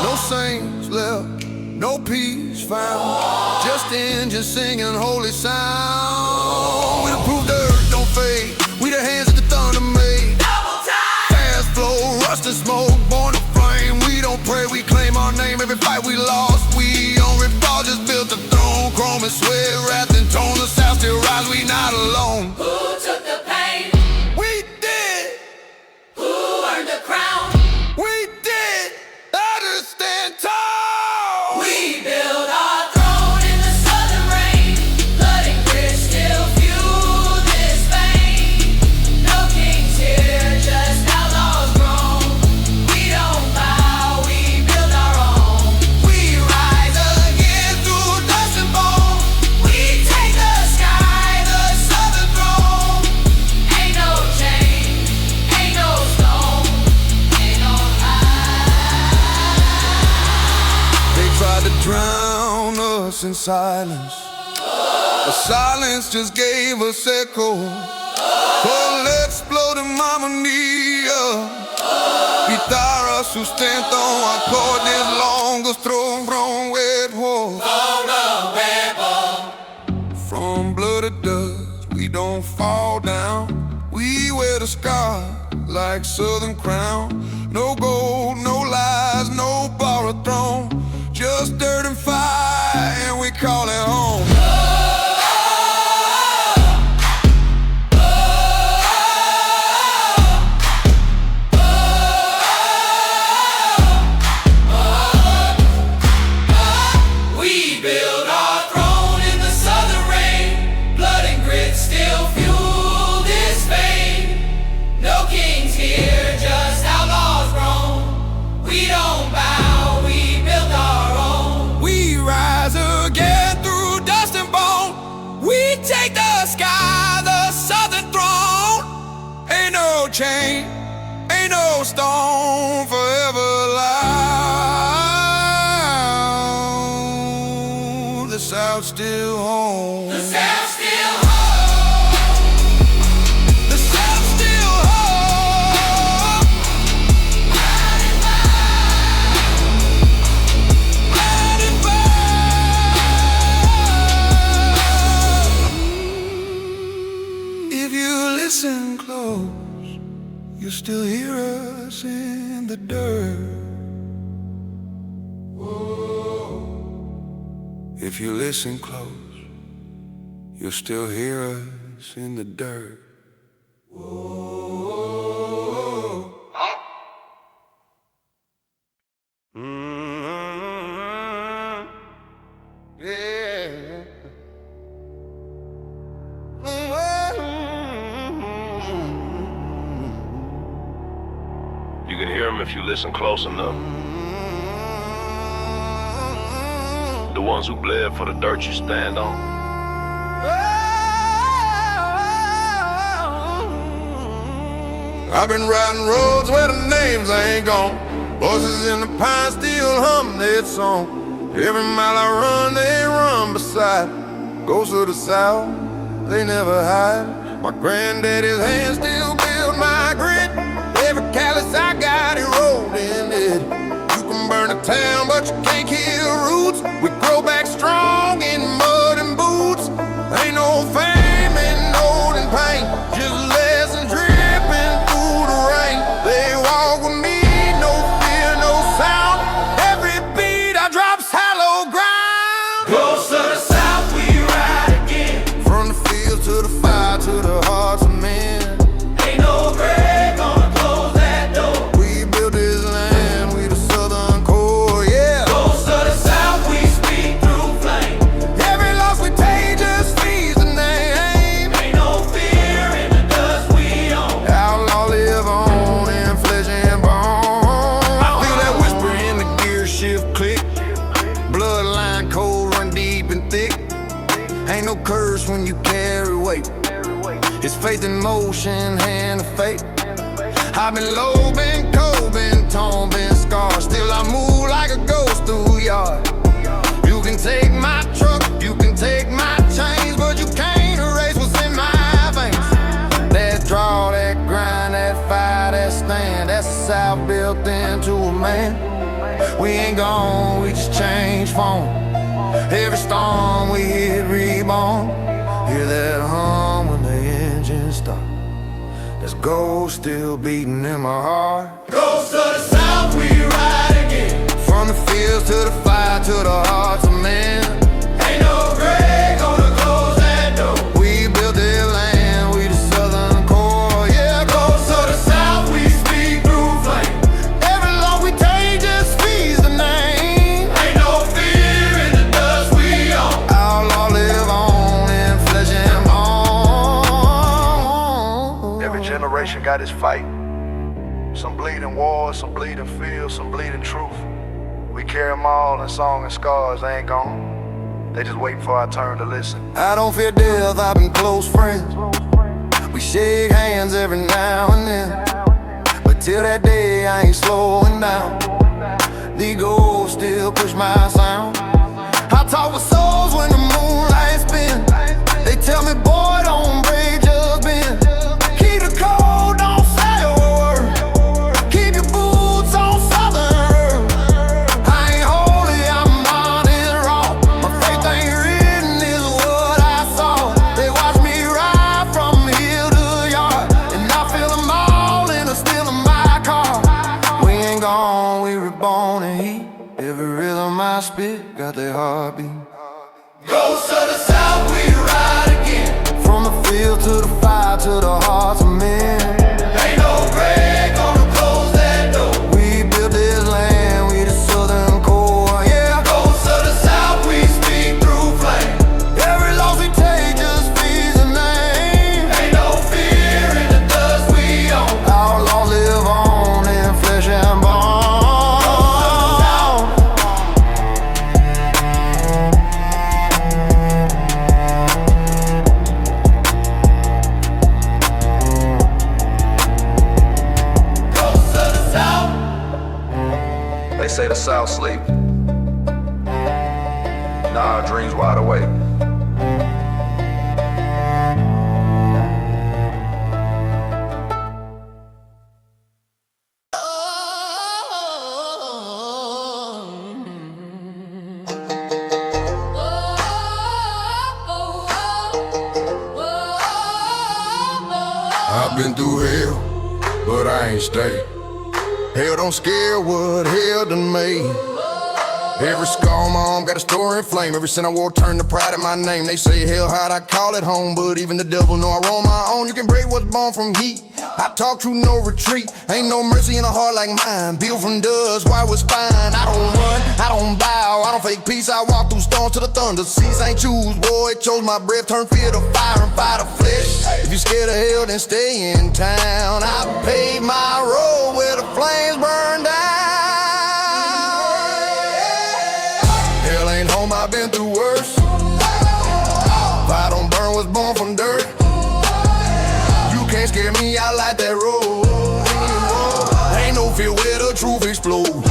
No saints left, no peace found, just engines singing holy sound. We the proof the earth don't fade, we the hands that the thunder made. Double time! Fast flow, rust and smoke, born to flame. We don't pray, we claim our name. Every fight we lost, we on fall, just built the throne. Chrome and sweat, wrath and tone. The South still rise, we not alone. Who took the pain? We did. Who earned the crown? We did. I just stand tall. We built our throne in the southern rain. Blood and grit still fuel this vein. No kings here, just outlaws grown. We don't bow, we build our own. We rise again through dust and bone. We take the sky, the southern throne. Ain't no chain, ain't no stone, ain't no They tried to drown us in silence, but silence just gave us echo. So let's blow the mamanilla. Guitarra sustento acordes longos from red wolf. From blood to dust, we don't fall down. We wear the scar like southern crown. No gold, no lies, no borrowed throne. Just dirt and fire, and we call it home. We build our throne in the southern rain. Blood and grit still fuel this vein. No kings here, just outlaws grown. We don't bow, we built our own. We rise again through dust and bone. We take the sky, the southern throne. Ain't no chain, ain't no stone forever loud. The South still home. The South still home. The South still home. Riding Riding by. If you listen close, you'll still hear us in the dirt. If you listen close, you'll still hear us in the dirt. Yeah. You can hear them if you listen close enough. The ones who bled for the dirt you stand on. I've been riding roads where the names ain't gone. Voices in the pines still hum their song. Every mile I run, they run beside. Ghosts of the South, they never hide. My granddaddy's hands still build my grit. Every callus I got, he rolled in it. You can burn a town, but you can't kill roots. We grow back strong in mud and boots. Ain't no fame in olden pain, just lessons dripping through the rain. They walk with me, no fear, no sound. Every beat I drop's hollow ground. close to the South, we ride again. From the fields to the fire to the hearts of men. Ain't no grave gonna close that door. We built this land, we the southern core, yeah. Close to the South, we speak through flame. Every loss we take just feeds the name. Ain't no fear in the dust we own. Outlaw live on in flesh and bone. I feel that whisper in the gear shift click. Bloodline cold, run deep and thick. Ain't no curse when you carry weight. It's faith in motion, hand of fate. I've been low, been cold, been tone, been scarred. Still I move like a ghost through yard. You can take my truck, you can take my chains, but you can't erase what's in my veins. That draw, that grind, that fire, that stand, that's the South built into a man. We ain't gone, we just changed form. Every storm we hit reborn. Hear that hum when the engine start. There's gold still beating in my heart. Ghosts of the South, we ride again. From the fields to the fire to the hearts of men. Ain't no grave gonna close that door. We built their land, we the Southern core. Yeah, ghosts of the South, we speak through flame. Every law we take just feeds the name. Ain't no fear in the dust we own. Outlaw live on in flesh and bone. Every generation got its fight. Some bleeding wars, some bleeding fields, some bleeding truth. We carry them all in song and scars, they ain't gone. They just waiting for our turn to listen. I don't fear death, I've been close friends. We shake hands every now and then. But till that day, I ain't slowing down. The ghosts still push my sound. I talk with souls when the moonlight spin. They tell me, boy, don't break, just bend. Keep the cold, don't say a word. Keep your boots on Southern earth. I ain't holy, I'm honest raw. My faith ain't written, is what I saw. They watch me ride from hill to yard, and I feel them all in the steel of my car. We ain't gone, we reborn in heat. Every rhythm I spit got their heartbeat. Ghosts of the South, we ride again. From the field to the fire to the hearts of men. Ain't no grave gonna close that door. We built this land, we the Southern core. Yeah, ghosts of the South, we speak through flame. Every loss we take just feeds the name. Ain't no fear in the dust we own. Outlaw live on in flesh and bone. They say the South sleep. Nah, our dreams wide awake. I've been through hell, but I ain't stay. Hell don't scare what hell done made. Every scar on my arm got a story in flame. Every sin I wore turned to pride in my name. They say hell hide, I call it home, but even the devil know I roam my own. You can break what's born from heat. I talk through no retreat. Ain't no mercy in a heart like mine. Built from dust, why was fine. I don't run, I don't bow, I don't fake peace. I walk through storms to the thunder. Seas ain't choose, boy, it chose my breath. Turn fear to fire and fire to flesh. If you scared of hell, then stay in town. I paved my road where the flames burn down. Hell ain't home, I've been through worse. Fire don't burn, was born from dirt. You can't scare me, I like that road. Ain't no fear where the truth explode.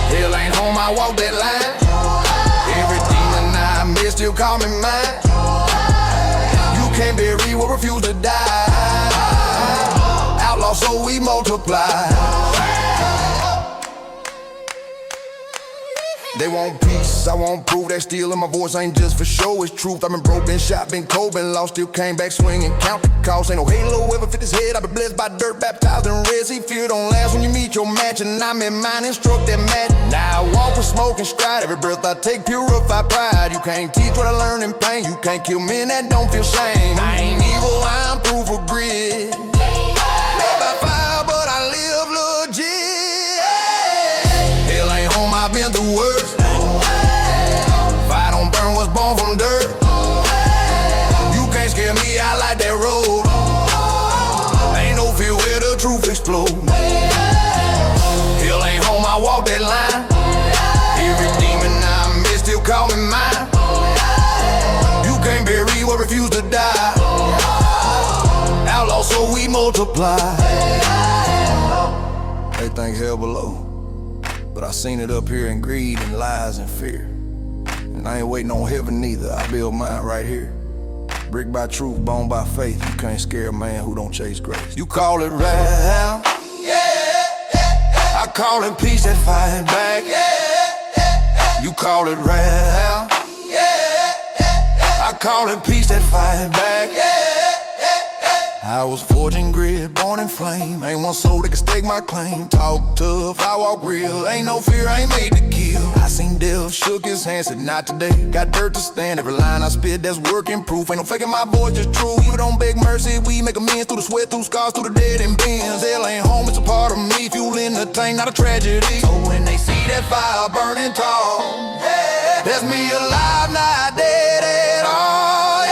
Hell ain't home, I walk that line. Every demon I miss still call me mine. You can't bury what refuse to die. Outlaw, so we multiply. They want peace, I want proof. That steel in my voice ain't just for show, it's truth. I've been broke, been shot, been cold, been lost, still came back swinging, count the cost. Ain't no halo ever fit his head. I've been blessed by dirt, baptized in red. See, fear don't last when you meet your match, and I'm in mine and struck that match. Now I walk with smoke and stride. Every breath I take purify pride. You can't teach what I learned in pain. You can't kill men that don't feel shame. I ain't evil, I'm proof of grit. Led by fire, but I live legit. Hell ain't home, I've been through worse. Fire don't burn, was born from dirt. You can't scare me, I like that road. Ain't no fear where the truth explode. Hell ain't home, I walk that line. Every demon I miss still call me mine. You can't bury what refuse to die. Outlaw, so we multiply. think hell below, but I seen it up here in greed and lies and fear. And I ain't waiting on heaven neither, I build mine right here. Brick by truth, bone by faith, you can't scare a man who don't chase grace. You call it rap, I call it peace that fight back. You call it rap, I call it peace that fight back. I was forging grit, born in flame. Ain't one soul that can stake my claim. Talk tough, I walk real. Ain't no fear, I ain't made to kill. I seen Death, shook his hand, said not today. Got dirt to stand, every line I spit, that's working proof. Ain't no faking my boy, just true. We don't beg mercy, we make amends through the sweat, through scars, through the dead and bends. Hell ain't home, it's a part of me. Fuel in the tank, not a tragedy. So when they see that fire burning tall, that's me alive, not dead at all.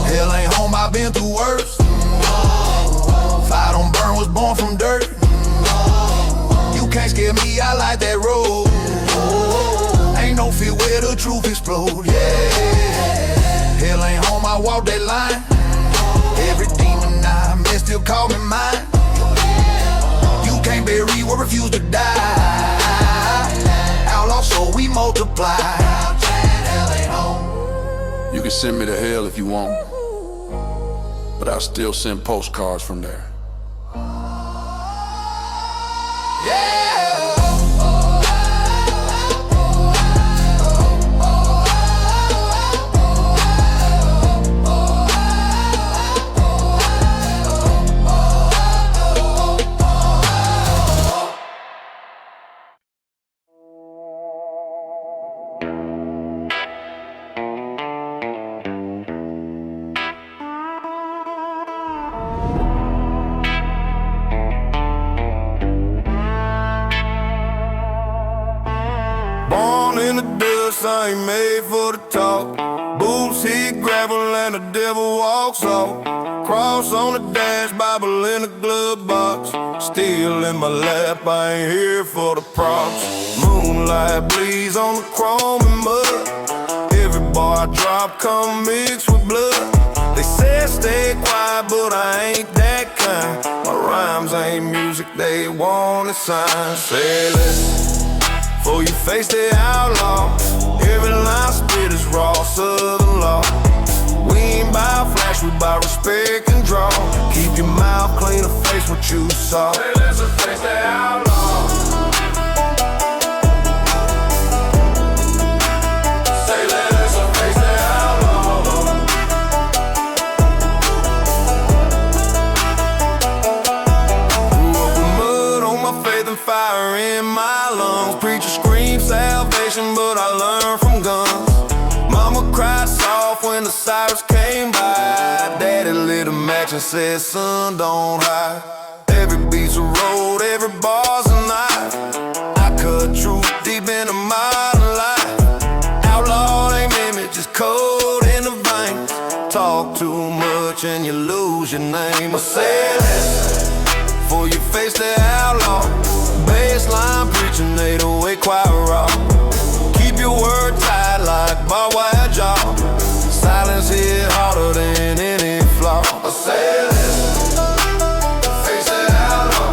Hell ain't home, I've been through worse. Fire don't burn, was born from dirt. You can't scare me, I like that road. Ain't no fear where the truth explode, Hell ain't home, I walk that line. Every demon I met still call me mine. You can't bury or refuse to die. Outlaw, so we multiply. Hell ain't home. You can send me to hell if you want, but I'll still send postcards from there. In the dust, I ain't made for the talk. Boots hit gravel and the devil walks off. Cross on the dash, Bible in the glove box. Steel in my lap, I ain't here for the props. Moonlight bleeds on the chrome and mud. Every bar I drop come mixed with blood. They said stay quiet, but I ain't that kind. My rhymes ain't music, they want a sign. Say listen, before you face the outlaw, every line spit is raw, southern law. We ain't by flash, we by respect and draw. Keep your mouth clean and face what you saw. Say let's face the outlaw. Say let's face the outlaw. Grew up with mud on my faith and fire in my lungs. Preacher scream salvation, but I learned from guns. Mama cried soft when the sirens came by. Daddy lit a match and said, son, don't hide. Every beat's a road, every bar's a knife. I cut truth deep into modern life. Outlaw ain't mimic, just code in the veins. Talk too much and you lose your name. I say listen, before you face the outlaw. Baseline preaching 808 quiet raw. Keep your word tight like barbed wire jaw. Silence hit harder than any flaw. I say listen, face the outlaw.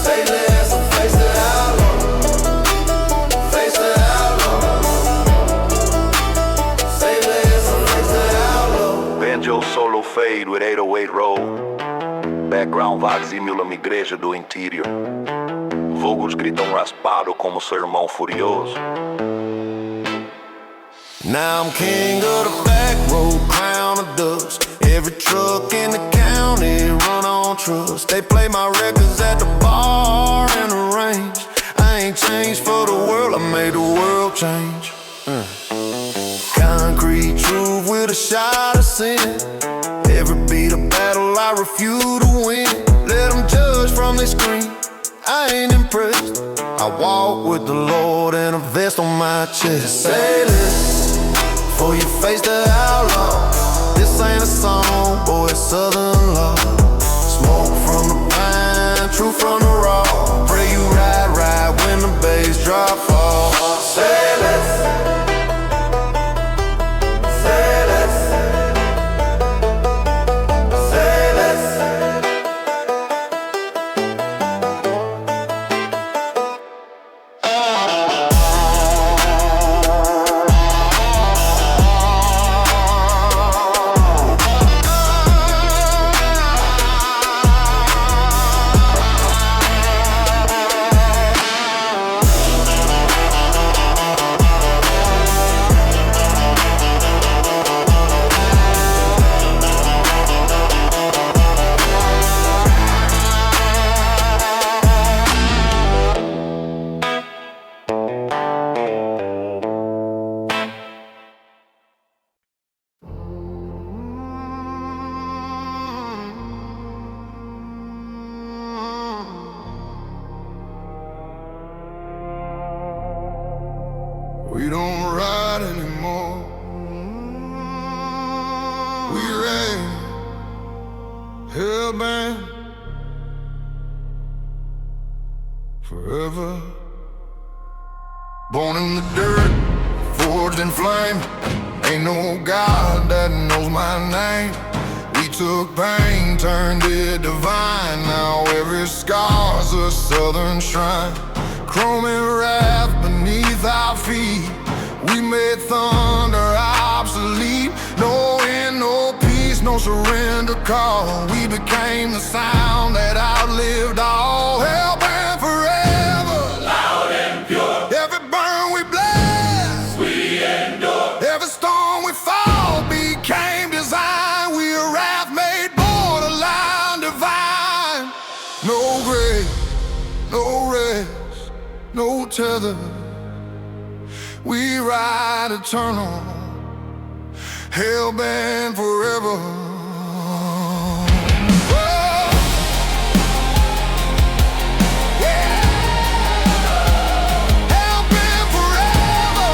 Say less and face the outlaw. Face the outlaw. Say less and face the outlaw. Banjo solo fade with 808 roll. Background vaga simula uma igreja do interior. Vulgos gritam raspado como sermão furioso. Now I'm king of the back road, crown of dust. Every truck in the county run on trust. They play my records at the bar and the range. I ain't changed for the world, I made the world change. Concrete truth with a shot of sin. Every beat a battle I refuse to win. Let them judge from their screen, I ain't impressed. I walk with the Lord and a vest on my chest. Say this, before you face the outlaw. This ain't a song, boy, it's southern law. Smoke from the pine, truth from the raw. Pray you ride when the bass drop fall. Say this, say this. We don't ride anymore. We reign, hellbound forever. Born in the dirt, forged in flame. Ain't no God that knows my name. We took pain, turned it divine. Now every scar's a southern shrine. Chrome and wrath beneath our feet. We made thunder obsolete. No end, no peace, no surrender call. We became the sound that outlived all. Hellbound forever, loud and pure. Every burn we bless, we endure. Every storm we fall became design. We are wrath made borderline divine. No grave, no rest, no tether. We ride eternal, hellbound forever. Whoa. Yeah. Hellbound forever.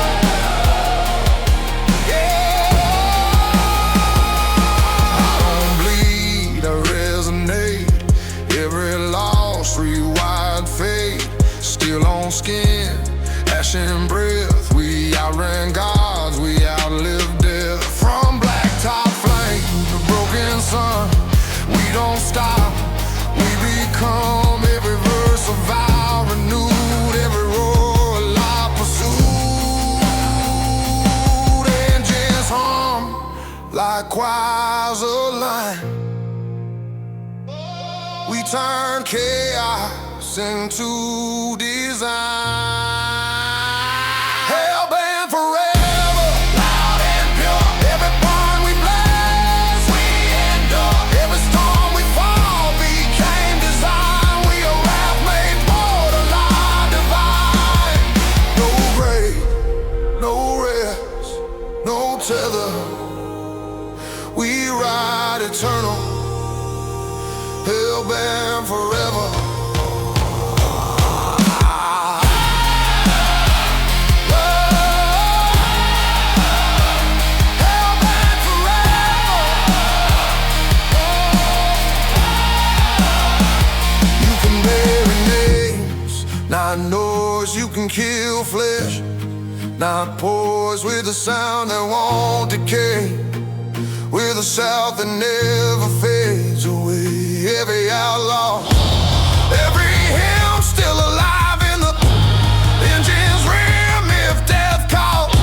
Yeah. I don't bleed, I resonate. Every loss, rewired fate. Still on skin, ash and breath. We outran gods, we outlived death. From blacktop flame to broken sun, we don't stop, we become. Every verse of vow renewed, every roar a life pursued. Engines hum like choirs aligned. We turn chaos into design. We ride eternal, hellbound forever. Hellbound forever. You can bury names, not noise. You can kill flesh, not poise. With a sound that won't decay, with a south that never fades away. Every outlaw, every hymn still alive in the engine's rim. If death called,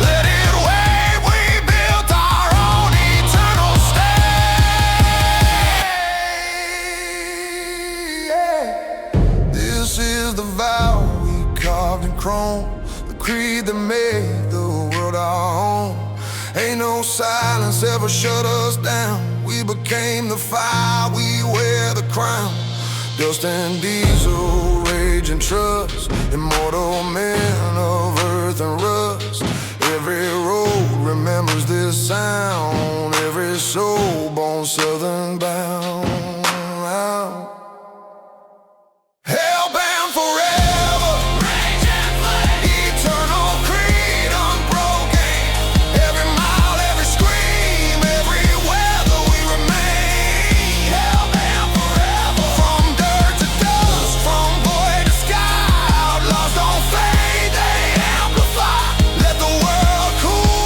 let it wave. We built our own eternal state. This is the vow we carved in chrome, the creed that made the world our own. Ain't no silence ever shut us down. We became the fire, we wear the crown. Dust and diesel, rage and trust, immortal men of earth and rust. Every road remembers this sound, every soul born southern bound. Hellbound forever, rage and flame, eternal creed unbroken. Every mile, every scream, every weather we remain. Hellbound forever, from dirt to dust, from void to sky. Outlaws don't fade, they amplify. Let the world cool.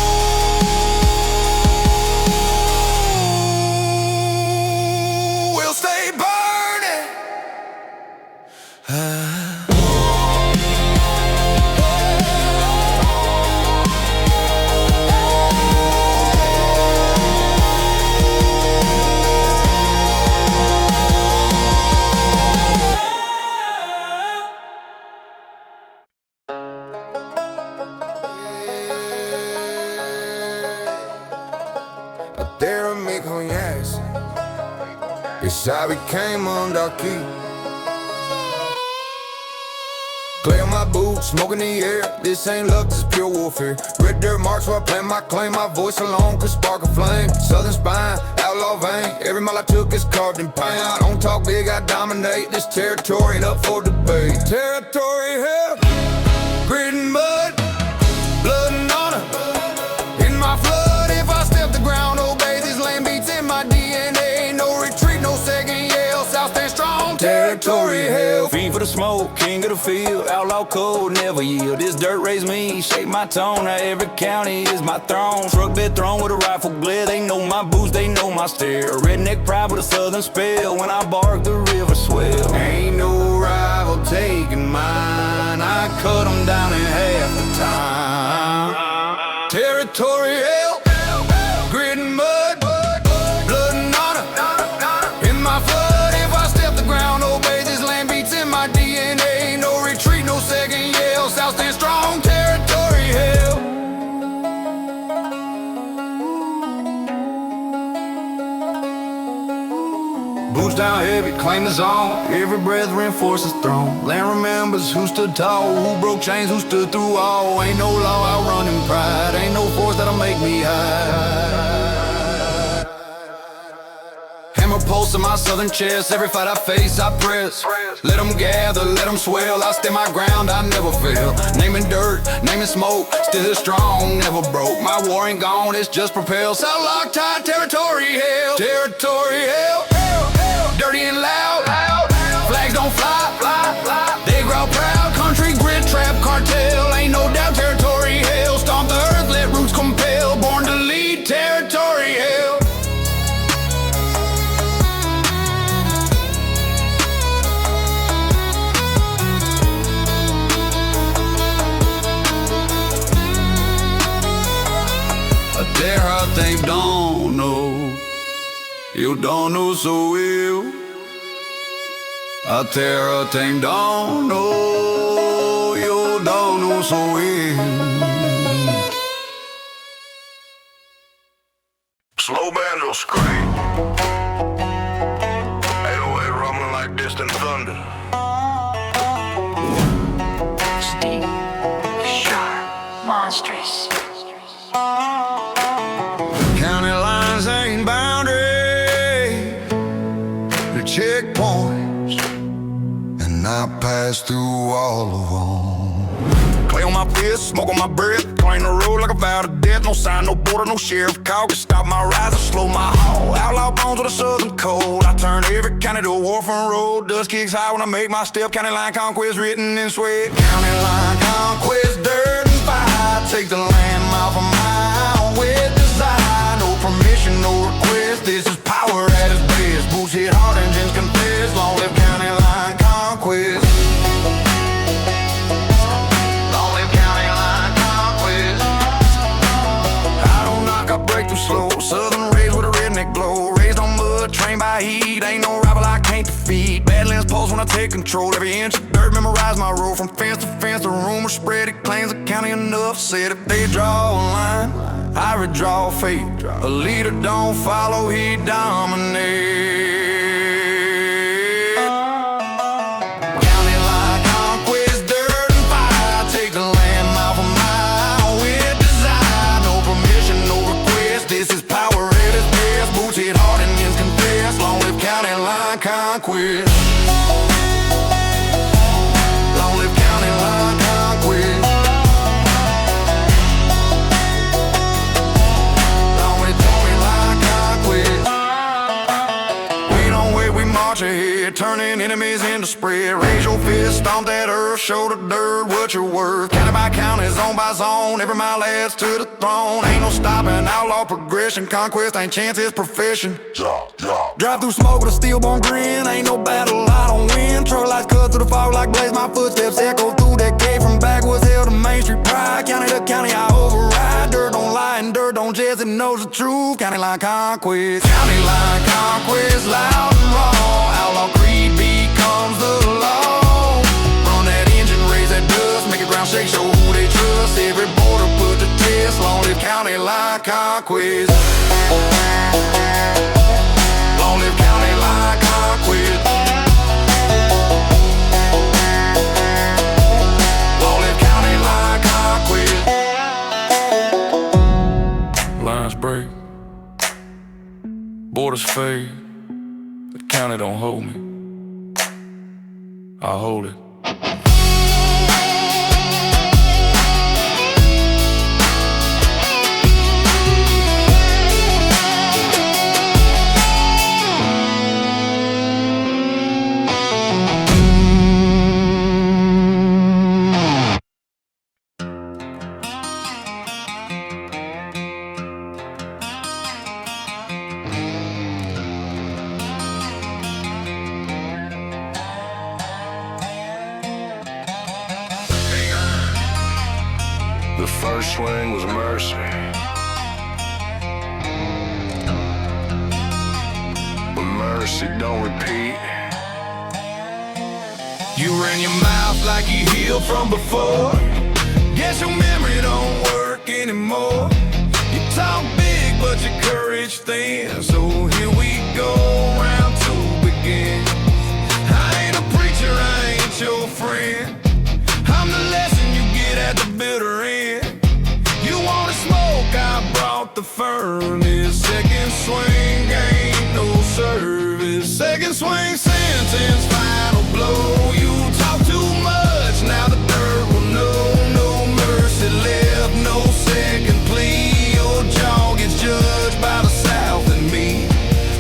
We'll stay burning. There me cognacs, yes I became undaki. Clear my boots, smoke in the air. This ain't luck, this is pure warfare. Red dirt marks where I plant my claim. My voice alone could spark a flame. Southern spine, outlaw vein. Every mile I took is carved in pain. I don't talk big, I dominate. This territory ain't up for debate. Territory hell, grit and mud, the smoke, king of the field, outlaw code, never yield. This dirt raised me, shaped my tone. Now every county is my throne. Truck bed thrown with a rifle glare. They know my boots, they know my stare. Redneck pride with a southern spell. When I bark, the river swell. Ain't no rival taking mine. I cut them down in half the time. Territorial, grit and mud, blood and honor in my blood. If I step the ground, obey this land beats in my DNA. No retreat, no second yell. South stand strong, territorial. Boots down heavy, claim the zone. Every breath reinforces throne. Land remembers who stood tall, who broke chains, who stood through all. Ain't no law outrunning pride. Ain't no force that'll make me hide. Hammer pulse in my southern chest. Every fight I face, I press. Let them gather, let them swell. I stand my ground, I never fail. Naming dirt, naming smoke. Still strong, never broke. My war ain't gone, it's just propelled. South lock tied, territory hell. Territory hell. Dirty and loud, flags don't fly, they growl proud. Country grit, trap, cartel, ain't no doubt. Territory hell, stomp the earth, let roots compel. Born to lead, territory hell. A terra they don't know. You don't know so well. A terra thing don't know. You don't know so well. Slow banjo scream. 808 rumbling like distant thunder. Steep, sharp, monstrous. County lines ain't boundary, the checkpoints, and I pass through all of them. Clay on my fist, smoke on my breath, claim the road like a vow to death. No sign, no border, no sheriff call can stop my rise or slow my haul. Outlaw bones with a southern cold. I turn every county to a war front road. Dust kicks high when I make my step. County line conquest written in sweat. County line conquest, dirt and fire. Take the land mile for mile with desire. No permission, no request. This is power at its best. Boots hit hard, engines confess. Long live county line conquest. Long live county line conquest. I don't knock, I break through slow. Southern raised with a redneck glow. Raised on mud, trained by heat. Ain't no rival I can't defeat. Badlands pulse when I take control. Every inch of dirt memorize my role. From fence to fence, the rumors spread. It claims the county enough said. If they draw a line, I redraw fate. A leader don't follow, he dominates. County line conquest, dirt and fire. Take the land mile for mile with desire. No permission, no request. This is power at its best. Boots hit hard and ends confess. Long live county line conquest. Long live county line conquest. Ahead, turning enemies into spread. Raise your fist, stomp that earth, show the dirt what you're worth. County by county, zone by zone, every mile adds to the throne. Ain't no stopping, outlaw progression. Conquest ain't chance, it's profession. Drive through smoke with a stillborn grin. Ain't no battle I don't win. Truck lights cut through the fog like blaze. My footsteps echo through that gate. From backwoods hill to Main Street pride. County to county I override. Dirt don't lie and dirt don't jest, it knows the truth. County line conquest. County line conquest, loud and raw. Outlaw creed becomes the law. Run that engine, raise that dust, make it ground shake, show who they trust. Every border put to test. Long live county line conquest. Long live county line conquest. Long live county line conquest. Lines break, borders fade. The county don't hold me, I hold it. first swing was mercy, but mercy don't repeat. You ran your mouth like you healed from before. Guess your memory don't work anymore. You talk big, but your courage thin. So here we go, round two begin. I ain't a preacher, I ain't your friend. I'm the lesson you get at the bitter end. You wanna smoke, I brought the furnace. Second swing ain't no service. Second swing sentence, final blow. You talk too much, now the dirt will know. No mercy left, no second plea. Your jaw gets judged by the South and me.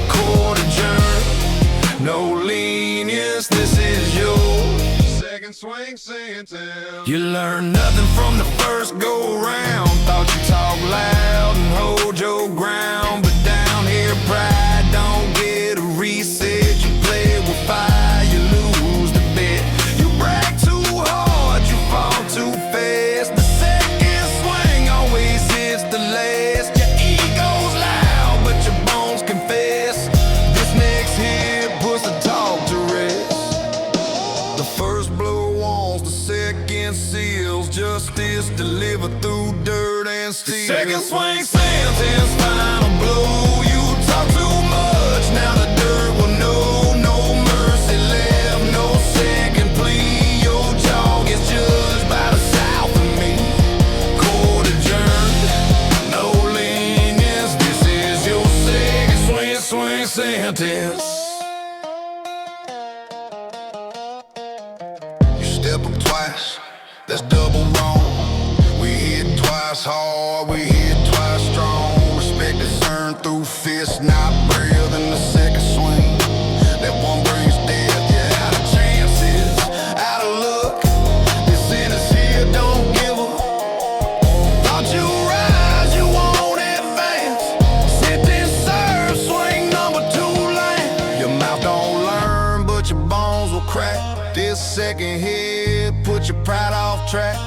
Court adjourned, no lenience, this is yours. Second swing sentence. You learned nothing from the first go round. Thought you talk loud and hold your ground, but down here pride don't get a reset. You play with fire, you lose the bet. You brag too hard, you fall too fast. The second swing always hits the last. Your ego's loud, but your bones confess. This next hit puts the talk to rest. The first blow wants the second seals. Justice delivered through dirt and steel. Second swing sentence, final blow. You talk too much, now the dirt will know. No mercy left, no second plea. Your jaw gets judged by the South and me. Court adjourned, no lenience. This is your second swing sentence. You step up twice, that's double wrong. We hit twice hard, we hit twice strong. Respect is earned through fists, not breath in the second swing. That one brings death, yeah, out of chances, out of luck. This sentence here don't give a. Thought you rise, you won't advance. Sentence served, swing number 2 land. Your mouth don't learn, but your bones will crack. This second hit put your pride off track.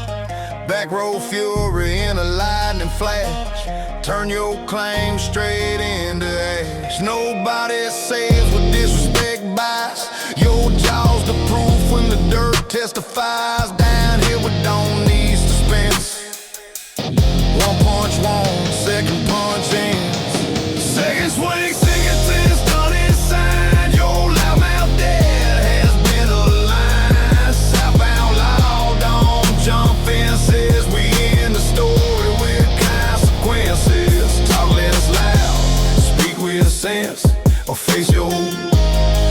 Back row fury in a lightning flash. Turn your claim straight into ash. Nobody saves what disrespect buys. Your jaw's the proof when the dirt testifies. Down here we don't need suspense. One punch won't, second punch ends. Second swing sentence done inside. Your loudmouth dead has been aligned. Southbound law don't jump fences. We in the story with consequences. Talk less loud, speak with sense, or face your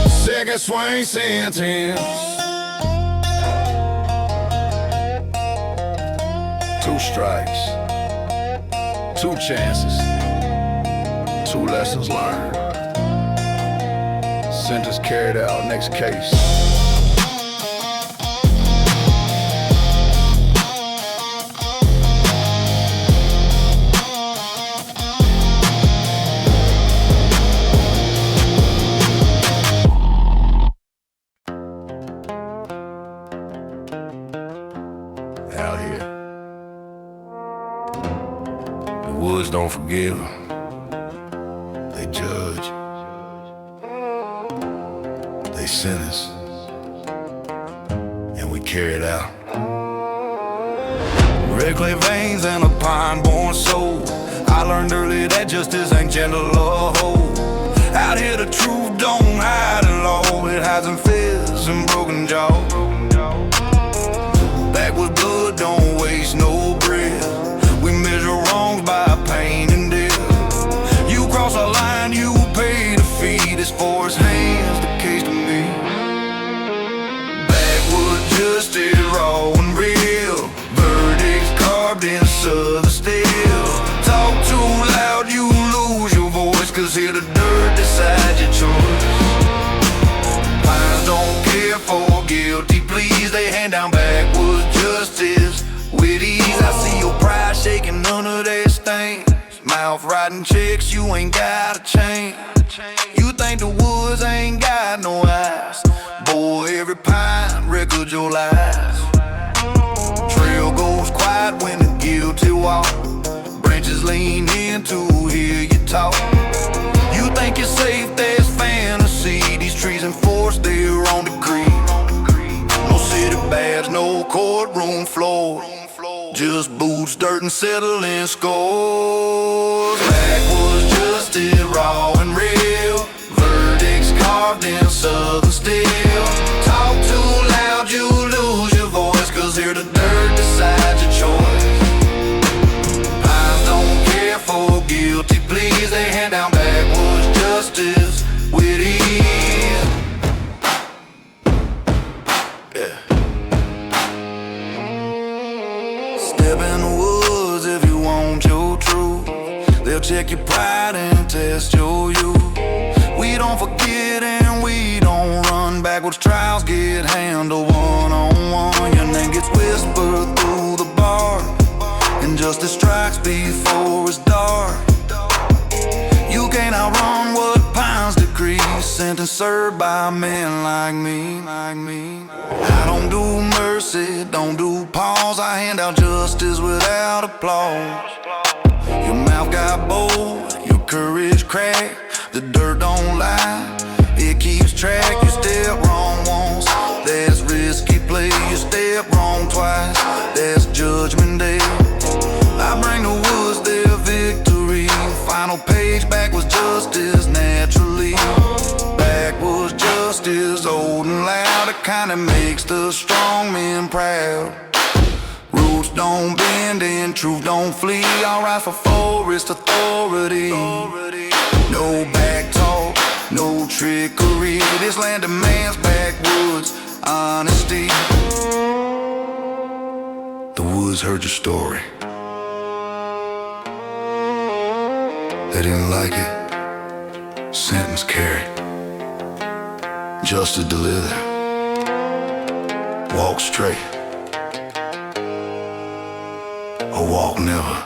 second swing sentence. 2 strikes, 2 chances, 2 lessons learned. Sentence carried out, next case. Out here, the woods don't forgive, they judge, they sentence, and we carry it out. Red clay veins and a pine-born soul. I learned early that justice ain't gentle or hold. Out here the truth don't hide in law. It hides in fists and broken jaws. Backwoods blood don't waste no breath. We measure wrongs by pain and death. You cross a line, you pay the fee. This forest hands the case to me. Backwoods justice raw and real. Verdicts carved in southern steel. Talk too loud, you lose your voice. Cause here the dirt decides your choice. Pines don't care for guilty pleas. They hand down backwoods justice with ease. I see your pride shaking under their stains. Mouth writing checks, you ain't got a chain. You think the woods ain't got no eyes. Boy, every pine records your lies. Trail goes quiet when the guilt guilty walk. Branches lean in to hear you talk. You think you're safe, there's fantasy. These trees enforce their own decree. No city badge, no courtroom floor. Just boots, dirt, and settling scores. Backwoods justice, raw and real. Verdicts carved in southern steel. Talk too loud, you lose your voice, 'cause here the dirt decides your choice. Pies don't care for guilty pleas. They hand down backwoods justice with ease. Yeah. Step in the woods if you want your truth. They'll check your pride and test your youth. We don't forget and we don't run. Backwards trials get handled one-on-one. Your name gets whispered through the bar, and justice strikes before it's dark. You can't outrun what Pine's decree. Sentence served by men like me. I don't do mercy, don't do pause. I hand out justice without applause. Your mouth got bold, your courage cracked. The dirt don't lie, it keeps track. You step wrong once, that's risky play. You step wrong twice, that's judgment day. I bring the woods their victory. Final page, backwards justice naturally. Backwards justice, old and loud. It kinda makes the strong men proud. Roots don't bend and truth don't flee. I'll rise for forest authority. No back talk, no trickery. This land demands backwoods honesty. The woods heard your story. They didn't like it. Sentence carried. Justice delivered. Walk straight. Or walk never.